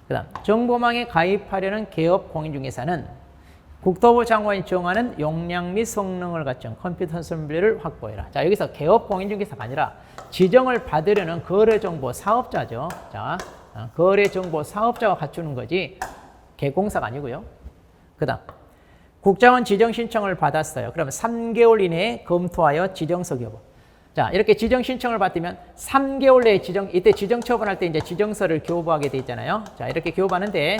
그 다음, 정보망에 가입하려는 개업 공인중개사는 국토부 장관이 정하는 용량 및 성능을 갖춘 컴퓨터 설비를 확보해라. 자, 여기서 개업 공인중개사가 아니라 지정을 받으려는 거래정보 사업자죠. 자, 거래정보 사업자가 갖추는 거지 개공사가 아니고요. 그 다음, 국장원 지정 신청을 받았어요. 그러면 3개월 이내에 검토하여 지정서 교부. 자, 이렇게 지정 신청을 받으면 3개월 내에 이때 지정 처분할 때 이제 지정서를 교부하게 돼 있잖아요. 자, 이렇게 교부하는데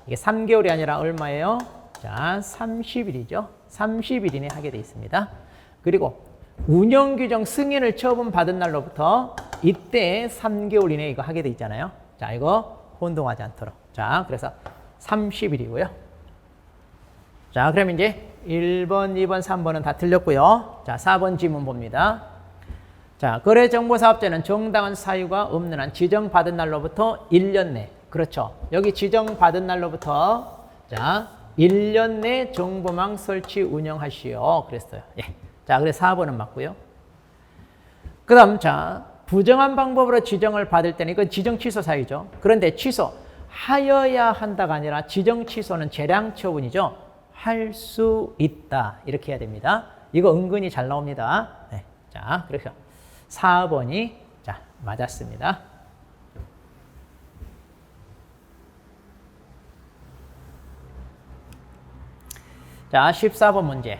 이게 3개월이 아니라 얼마예요? 자, 30일이죠. 30일 이내에 하게 돼 있습니다. 그리고 운영규정 승인을 처분받은 날로부터 이때 3개월 이내에 이거 하게 돼 있잖아요. 자, 이거 혼동하지 않도록. 자, 그래서 30일이고요. 자, 그러면 이제 1번, 2번, 3번은 다 틀렸고요. 자, 4번 지문 봅니다. 자, 거래정보사업자는 정당한 사유가 없는 한 지정받은 날로부터 1년 내. 그렇죠. 여기 지정받은 날로부터 자, 1년 내 정보망 설치 운영하시오. 그랬어요. 예. 자, 그래서 4번은 맞고요. 그 다음, 자, 부정한 방법으로 지정을 받을 때는 이건 지정 취소 사유죠. 그런데 취소하여야 한다가 아니라 지정 취소는 재량 처분이죠. 할 수 있다. 이렇게 해야 됩니다. 이거 은근히 잘 나옵니다. 네. 자, 그래서 4번이 자, 맞았습니다. 자, 14번 문제.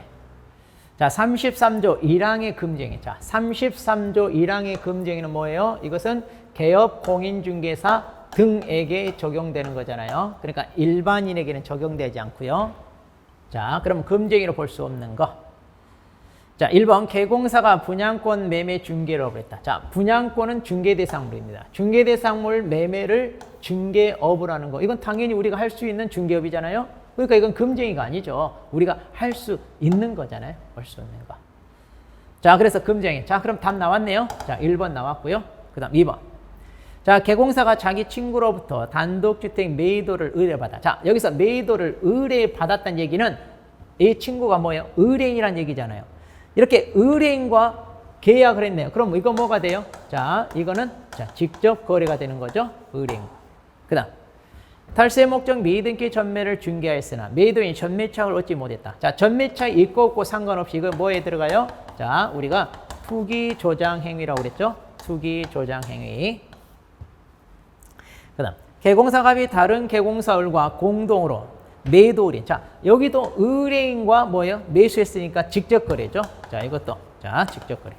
자, 33조 1항의 금쟁이. 자, 33조 1항의 금쟁이는 뭐예요? 이것은 개업 공인중개사 등에게 적용되는 거잖아요. 그러니까 일반인에게는 적용되지 않고요. 자, 그럼 금쟁이로 볼 수 없는 거. 자, 1번 개공사가 분양권 매매 중개를 했다. 자, 분양권은 중개대상물입니다. 중개대상물 매매를 중개업을 하는 거. 이건 당연히 우리가 할 수 있는 중개업이잖아요. 그러니까 이건 금쟁이가 아니죠. 우리가 할 수 있는 거잖아요. 볼 수 있는 거. 자, 그래서 금쟁이. 자, 그럼 답 나왔네요. 자, 1번 나왔고요. 그 다음 2번. 자, 개공사가 자기 친구로부터 단독주택 매도를 의뢰받아. 자, 여기서 매도를 의뢰받았다는 얘기는 이 친구가 뭐예요? 의뢰인이란 얘기잖아요. 이렇게 의뢰인과 계약을 했네요. 그럼 이거 뭐가 돼요? 자, 이거는 자, 직접 거래가 되는 거죠. 의뢰인. 그 다음. 탈세 목적 미등기 전매를 중개하였으나 매도인이 전매차익을 얻지 못했다. 자, 전매차익 있고 없고 상관없이 이거 뭐에 들어가요? 자, 우리가 투기 조장 행위라고 그랬죠? 투기 조장 행위. 그 다음, 개공사갑이 다른 개공사을과 공동으로 매도 의뢰인. 자, 여기도 의뢰인과 뭐예요? 매수했으니까 직접 거래죠. 자, 이것도. 자, 직접 거래.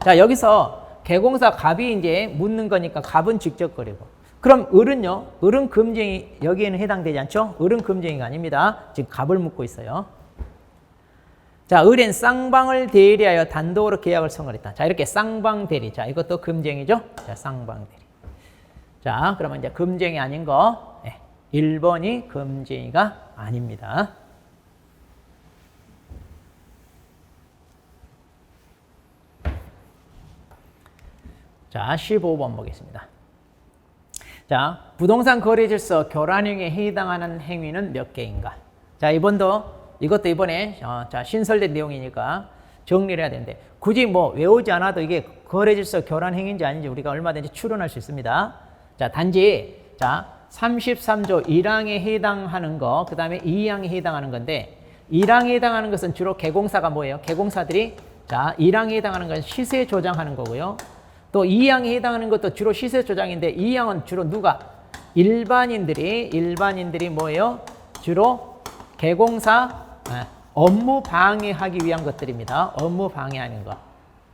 자, 여기서 개공사 갑이 이제 묻는 거니까 갑은 직접 거래고. 그럼 을은요? 을은 금쟁이, 여기에는 해당되지 않죠? 을은 금쟁이가 아닙니다. 지금 갑을 묻고 있어요. 자, 을은 쌍방을 대리하여 단독으로 계약을 성립했다. 자, 이렇게 쌍방 대리. 자, 이것도 금쟁이죠? 자, 쌍방 대리. 자, 그러면 이제 금쟁이 아닌 거. 네, 1번이 금쟁이가 아닙니다. 자, 15번 보겠습니다. 자, 부동산 거래 질서 교란행위에 해당하는 행위는 몇 개인가? 자, 이것도 이번에 자, 신설된 내용이니까 정리를 해야 되는데 굳이 뭐 외우지 않아도 이게 거래 질서 교란 행위인지 아닌지 우리가 얼마든지 추론할 수 있습니다. 자, 단지 자, 33조 1항에 해당하는 거, 그 다음에 2항에 해당하는 건데 1항에 해당하는 것은 주로 개공사가 뭐예요? 개공사들이 자, 1항에 해당하는 건 시세 조장하는 거고요. 또 2항에 해당하는 것도 주로 시세 조장인데 2항은 주로 누가? 일반인들이 뭐예요? 주로 개공사 업무 방해하기 위한 것들입니다. 업무 방해하는 거.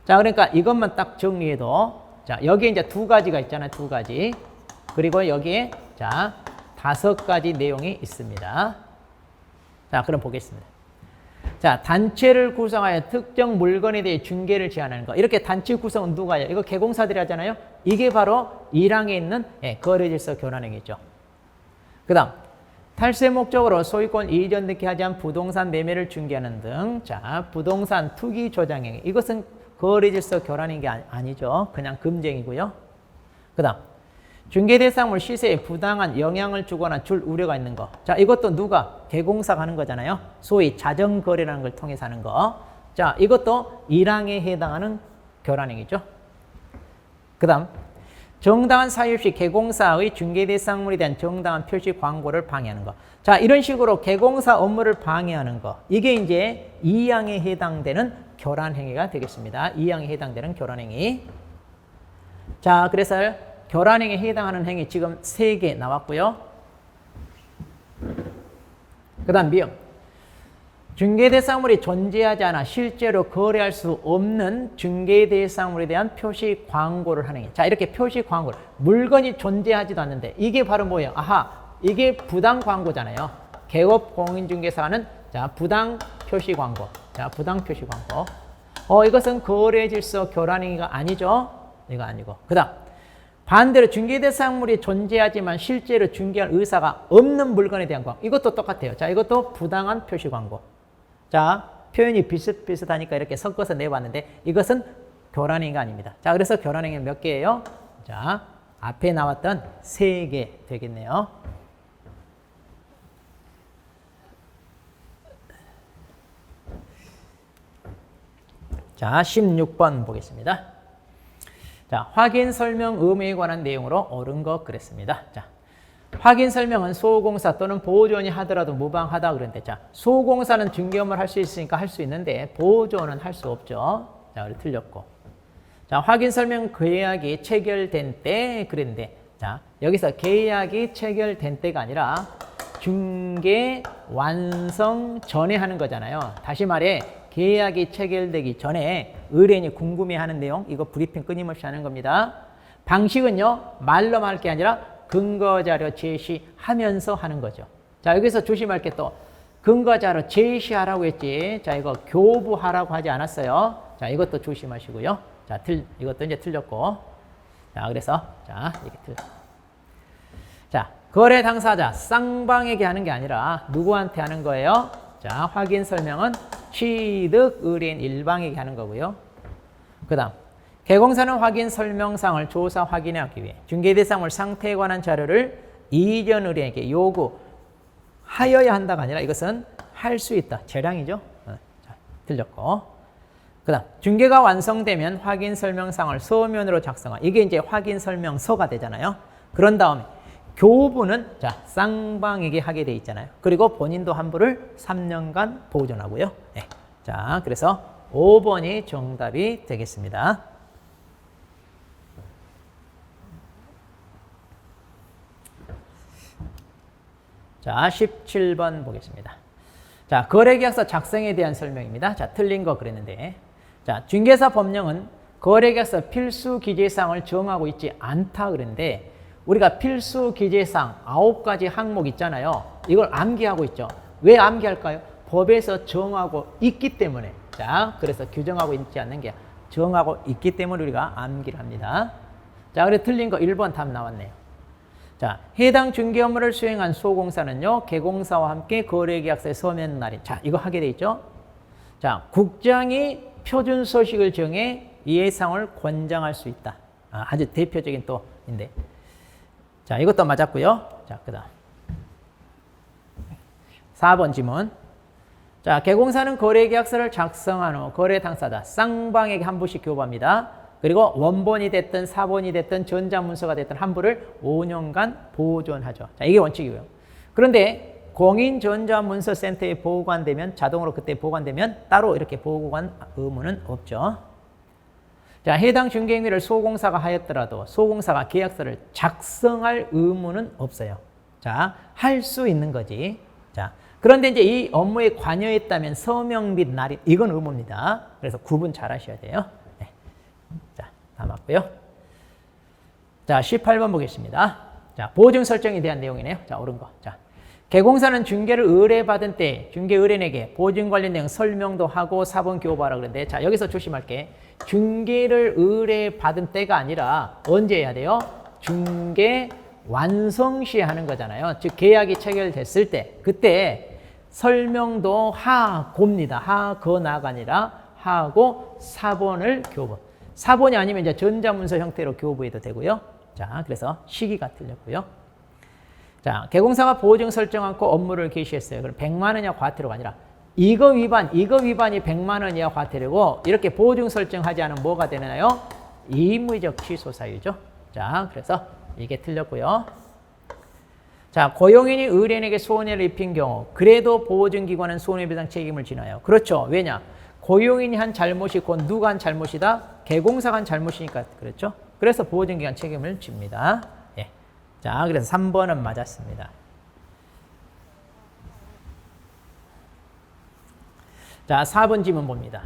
자, 그러니까 이것만 딱 정리해도 자, 여기에 이제 두 가지가 있잖아요. 두 가지. 그리고 여기에 자, 5가지 내용이 있습니다. 자, 그럼 보겠습니다. 자, 단체를 구성하여 특정 물건에 대해 중개를 제한하는 거. 이렇게 단체 구성은 누가 해요? 이거 개공사들이 하잖아요. 이게 바로 1항에 있는 거래질서 교란행위죠. 그 다음 탈세 목적으로 소유권 이전 등기 하지 않은 부동산 매매를 중개하는 등. 자, 부동산 투기 조장행위. 이것은 거래질서 교란인 게 아니죠. 그냥 금쟁이고요. 그 다음 중개 대상물 시세에 부당한 영향을 주거나 줄 우려가 있는 거. 자, 이것도 누가? 개공사가 하는 거잖아요. 소위 자정거래라는 걸 통해서 하는 거. 자, 이것도 1항에 해당하는 교란행위죠. 그 다음 정당한 사유 없이 개공사의 중개 대상물에 대한 정당한 표시 광고를 방해하는 거. 자, 이런 식으로 개공사 업무를 방해하는 거. 이게 이제 2항에 해당되는 교란행위가 되겠습니다. 2항에 해당되는 교란행위. 자, 그래서 교란행위에 해당하는 행위 지금 3개 나왔고요. 그 다음 미음. 중개대상물이 존재하지 않아 실제로 거래할 수 없는 중개대상물에 대한 표시 광고를 하는 게. 자, 이렇게 표시 광고를. 물건이 존재하지도 않는데 이게 바로 뭐예요? 아하, 이게 부당 광고잖아요. 개업 공인중개사는 자, 부당 표시 광고. 자, 부당 표시 광고. 이것은 거래질서 교란행위가 아니죠? 이거 아니고. 그 다음 반대로 중개대상물이 존재하지만 실제로 중개할 의사가 없는 물건에 대한 광고. 이것도 똑같아요. 자, 이것도 부당한 표시 광고. 자, 표현이 비슷비슷하니까 이렇게 섞어서 내봤는데 이것은 교란행위가 아닙니다. 자, 그래서 교란행위는 몇 개예요? 자, 앞에 나왔던 3개 되겠네요. 자, 16번 보겠습니다. 자, 확인 설명 의무에 관한 내용으로 옳은 것 그랬습니다. 자, 확인 설명은 소공사 또는 보조원이 하더라도 무방하다 그랬는데, 자, 소공사는 중개업무를 할 수 있으니까 할 수 있는데 보조원은 할 수 없죠. 자, 그래 틀렸고. 자, 확인 설명 계약이 체결된 때 그랬는데, 자, 여기서 계약이 체결된 때가 아니라 중개 완성 전에 하는 거잖아요. 다시 말해 계약이 체결되기 전에 의뢰인이 궁금해하는 내용, 이거 브리핑 끊임없이 하는 겁니다. 방식은요, 말로만 할 게 아니라 근거자료 제시하면서 하는 거죠. 자, 여기서 조심할 게 또 근거자료 제시하라고 했지. 자, 이거 교부하라고 하지 않았어요. 자, 이것도 조심하시고요. 자, 이것도 이제 틀렸고. 자, 그래서 자, 이렇게 자, 거래 당사자 쌍방에게 하는 게 아니라 누구한테 하는 거예요? 자, 확인 설명은 취득 의뢰인 일방에게 하는 거고요. 그 다음 개공사는 확인 설명상을 조사 확인하기 위해 중개대상물 상태에 관한 자료를 이전 의뢰인에게 요구하여야 한다가 아니라 이것은 할 수 있다. 재량이죠. 자, 틀렸고. 그 다음 중개가 완성되면 확인 설명상을 서면으로 작성하. 이게 이제 확인 설명서가 되잖아요. 그런 다음에 교부는 자, 쌍방에게 하게 돼 있잖아요. 그리고 본인도 환부를 3년간 보존하고요. 네. 자, 그래서 5번이 정답이 되겠습니다. 자, 17번 보겠습니다. 자, 거래계약서 작성에 대한 설명입니다. 자, 틀린 거 그랬는데. 자, 중개사 법령은 거래계약서 필수 기재사항을 정하고 있지 않다 그랬는데, 우리가 필수 기재사항 9가지 항목 있잖아요. 이걸 암기하고 있죠. 왜 암기할까요? 법에서 정하고 있기 때문에. 자, 그래서 규정하고 있지 않는 게 정하고 있기 때문에 우리가 암기를 합니다. 자, 그래 틀린 거 1번 답 나왔네요. 자, 해당 중개 업무를 수행한 소공사는요, 개공사와 함께 거래계약서에 서면 날인. 자, 이거 하게 돼 있죠. 자, 국장이 표준 서식을 정해 예상을 권장할 수 있다. 아주 대표적인 또인데. 자, 이것도 맞았고요. 자, 그 다음 4번 지문. 자, 개공사는 거래계약서를 작성한 후 거래 당사자 쌍방에게 환부씩 교부합니다. 그리고 원본이 됐든 사본이 됐든 전자문서가 됐든 환부를 5년간 보존하죠. 자, 이게 원칙이고요. 그런데 공인전자문서센터에 보관되면 자동으로 그때 보관되면 따로 이렇게 보관 의무는 없죠. 자, 해당 중개행위를 소공사가 하였더라도 소공사가 계약서를 작성할 의무는 없어요. 자, 할 수 있는 거지. 자, 그런데 이제 이 업무에 관여했다면 서명 및 날인, 이건 의무입니다. 그래서 구분 잘 하셔야 돼요. 네. 자, 다 맞고요. 자, 18번 보겠습니다. 자, 보증 설정에 대한 내용이네요. 자, 옳은 거. 자, 개공사는 중개를 의뢰받은 때 중개 의뢰인에게 보증 관련 내용 설명도 하고 사본 교부하라 그랬는데 자 여기서 조심할게. 중개를 의뢰받은 때가 아니라 언제 해야 돼요? 중개 완성 시에 하는 거잖아요. 즉 계약이 체결됐을 때 그때 설명도 하고입니다. 하거나가 아니라 하고 사본을 교부. 사본이 아니면 이제 전자문서 형태로 교부해도 되고요. 자 그래서 시기가 틀렸고요. 자, 개공사가 보증 설정 않고 업무를 개시했어요. 그럼 100만 원이야 과태료가 아니라 이거 위반이 100만 원이야 과태료고 이렇게 보증 설정하지 않으면 뭐가 되나요? 임의적 취소 사유죠. 자, 그래서 이게 틀렸고요. 자, 고용인이 의뢰인에게 손해를 입힌 경우 그래도 보증기관은 손해배상 책임을 지나요. 그렇죠. 왜냐? 고용인이 한 잘못이 곧 누가 한 잘못이다? 개공사가 한 잘못이니까 그렇죠. 그래서 보증기관 책임을 집니다. 자, 그래서 3번은 맞았습니다. 자, 4번 지문 봅니다.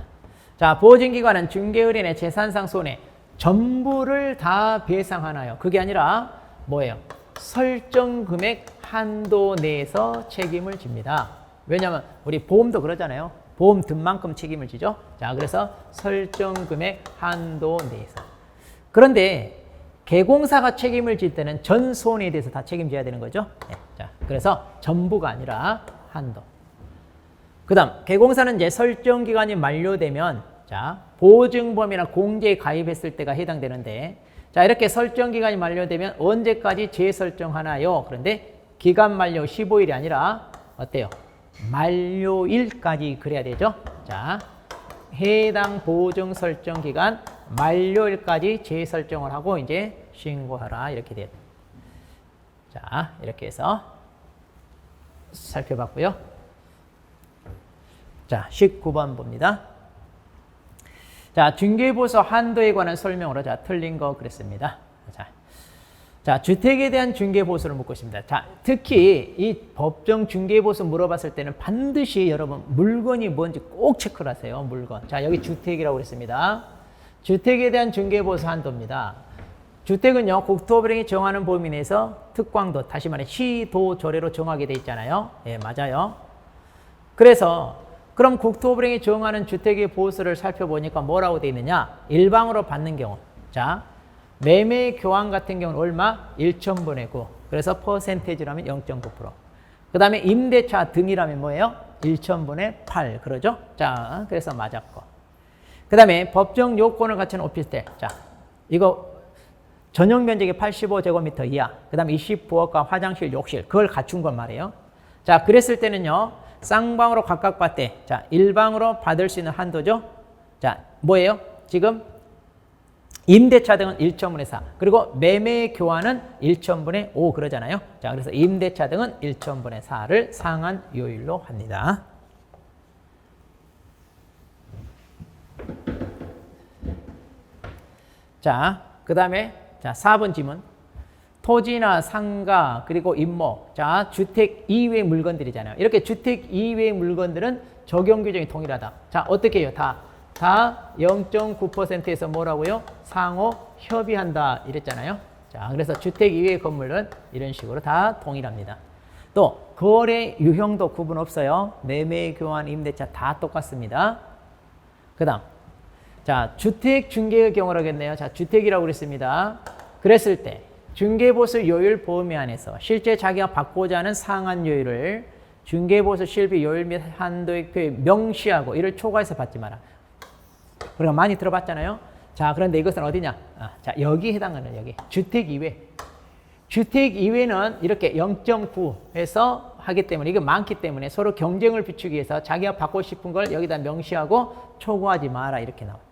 자, 보증기관은 중개의뢰인의 재산상 손해 전부를 다 배상하나요? 그게 아니라 뭐예요? 설정 금액 한도 내에서 책임을 집니다. 왜냐하면 우리 보험도 그러잖아요. 보험 든 만큼 책임을 지죠. 자, 그래서 설정 금액 한도 내에서. 그런데 개공사가 책임을 질 때는 전 손해에 대해서 다 책임져야 되는 거죠. 네, 자, 그래서 전부가 아니라 한도. 그 다음, 개공사는 이제 설정 기간이 만료되면, 자, 보증보험이나 공제에 가입했을 때가 해당되는데, 자, 이렇게 설정 기간이 만료되면 언제까지 재설정하나요? 그런데 기간 만료 15일이 아니라, 어때요? 만료일까지 그래야 되죠. 자, 해당 보증 설정 기간 만료일까지 재설정을 하고 이제 신고하라 이렇게 돼요. 자, 이렇게 해서 살펴봤고요. 자, 19번 봅니다. 자, 중개보수 한도에 관한 설명으로 자, 틀린 거 그랬습니다. 자, 주택에 대한 중개보수를 묻고 있습니다. 자, 특히 이 법정 중개보수 물어봤을 때는 반드시 여러분 물건이 뭔지 꼭 체크를 하세요. 물건. 자, 여기 주택이라고 그랬습니다. 주택에 대한 중개보수 한도입니다. 주택은요, 국토부령이 정하는 범위 내에서 특광도, 다시 말해 시도조례로 정하게 돼 있잖아요. 예, 맞아요. 그래서 그럼 국토부령이 정하는 주택의 보수를 살펴보니까 뭐라고 돼 있느냐? 일방으로 받는 경우. 자, 매매 교환 같은 경우는 얼마? 1,000분의 9. 그래서 퍼센테이지라면 0.9%. 그 다음에 임대차 등이라면 뭐예요? 1,000분의 8. 그러죠? 자, 그래서 맞았고. 그 다음에 법정 요건을 갖춘 오피스텔. 자, 이거 전용 면적이 85제곱미터 이하. 그 다음에 20부엌과 화장실, 욕실. 그걸 갖춘 건 말이에요. 자, 그랬을 때는요. 쌍방으로 각각 받되. 자, 일방으로 받을 수 있는 한도죠. 자, 뭐예요? 지금 임대차 등은 1,000분의 4. 그리고 매매 교환은 1,000분의 5 그러잖아요. 자, 그래서 임대차 등은 1,000분의 4를 상한 요율로 합니다. 자, 그 다음에 자 4번 지문. 토지나 상가 그리고 임모. 자, 주택 이외의 물건들이잖아요. 이렇게 주택 이외의 물건들은 적용 규정이 동일하다. 자, 어떻게 해요? 다 0.9%에서 뭐라고요? 상호 협의한다 이랬잖아요. 자, 그래서 주택 이외의 건물은 이런 식으로 다 동일합니다. 또 거래 유형도 구분 없어요. 매매, 교환, 임대차 다 똑같습니다. 그 다음 자, 주택 중개의 경우라겠네요. 자, 주택이라고 그랬습니다. 그랬을 때 중개보수 요율 범위 안에서 실제 자기가 받고자 하는 상한 요율을 중개보수 실비 요율 및 한도의 표에 명시하고 이를 초과해서 받지 마라. 우리가 많이 들어봤잖아요. 자, 그런데 이것은 어디냐? 자, 여기 해당하는 여기 주택 이외. 주택 이외는 이렇게 0.9에서 하기 때문에 이게 많기 때문에 서로 경쟁을 비추기 위해서 자기가 받고 싶은 걸 여기다 명시하고 초과하지 마라 이렇게 나와요.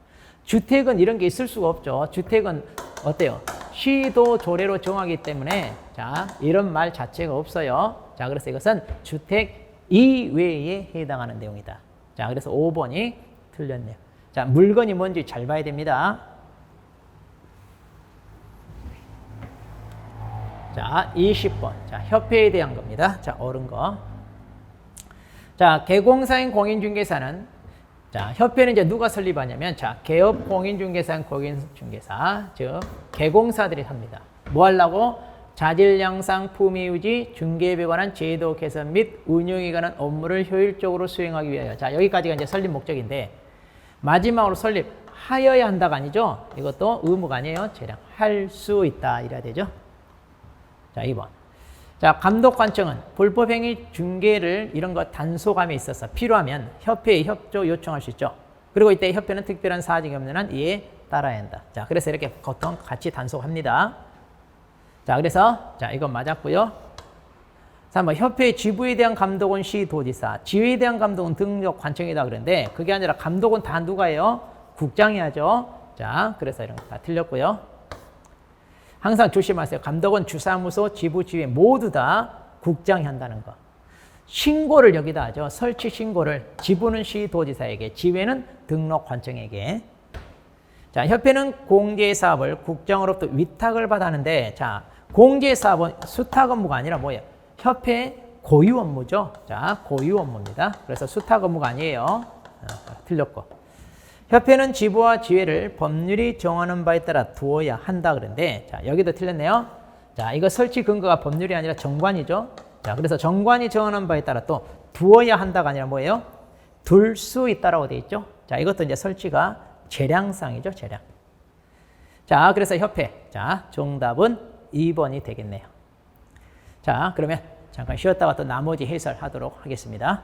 주택은 이런 게 있을 수가 없죠. 주택은 어때요? 시도 조례로 정하기 때문에 자, 이런 말 자체가 없어요. 자, 그래서 이것은 주택 이외에 해당하는 내용이다. 자, 그래서 5번이 틀렸네요. 자, 물건이 뭔지 잘 봐야 됩니다. 자, 20번. 자, 협회에 대한 겁니다. 자, 옳은 거. 자, 개공사인 공인중개사는 자, 협회는 이제 누가 설립하냐면 자, 개업 공인중개사인 공인중개사, 즉 개공사들이 합니다. 뭐 하려고? 자질 양상, 품위 유지, 중개업에 관한 제도 개선 및 운영에 관한 업무를 효율적으로 수행하기 위하여. 자, 여기까지가 이제 설립 목적인데 마지막으로 설립하여야 한다가 아니죠. 이것도 의무가 아니에요. 재량할 수 있다 이래야 되죠. 자, 2번. 자, 감독관청은 불법행위 중개를 이런 거 단속함에 있어서 필요하면 협회에 협조 요청할 수 있죠. 그리고 이때 협회는 특별한 사정이 없는 한 이에 따라야 한다. 자, 그래서 이렇게 보통 같이 단속합니다. 자, 그래서 자, 이건 맞았고요. 3번 협회의 지부에 대한 감독은 시도지사, 지회에 대한 감독은 등록관청이다 그런데 그게 아니라 감독은 다 누가예요? 국장이 하죠. 자, 그래서 이런 거 다 틀렸고요. 항상 조심하세요. 감독은 주사무소, 지부, 지회 모두 다 국장이 한다는 거. 신고를 여기다 하죠. 설치 신고를. 지부는 시도지사에게, 지회는 등록관청에게. 자, 협회는 공제사업을 국장으로부터 위탁을 받았는데, 자, 공제사업은 수탁 업무가 아니라 뭐예요? 협회 고유 업무죠. 자, 고유 업무입니다. 그래서 수탁 업무가 아니에요. 틀렸고. 협회는 지부와 지회를 법률이 정하는 바에 따라 두어야 한다 그런데, 자, 여기도 틀렸네요. 자, 이거 설치 근거가 법률이 아니라 정관이죠. 자, 그래서 정관이 정하는 바에 따라 또 두어야 한다가 아니라 뭐예요? 둘 수 있다라고 되어 있죠. 자, 이것도 이제 설치가 재량상이죠, 재량. 자, 그래서 협회. 자, 정답은 2번이 되겠네요. 자, 그러면 잠깐 쉬었다가 또 나머지 해설하도록 하겠습니다.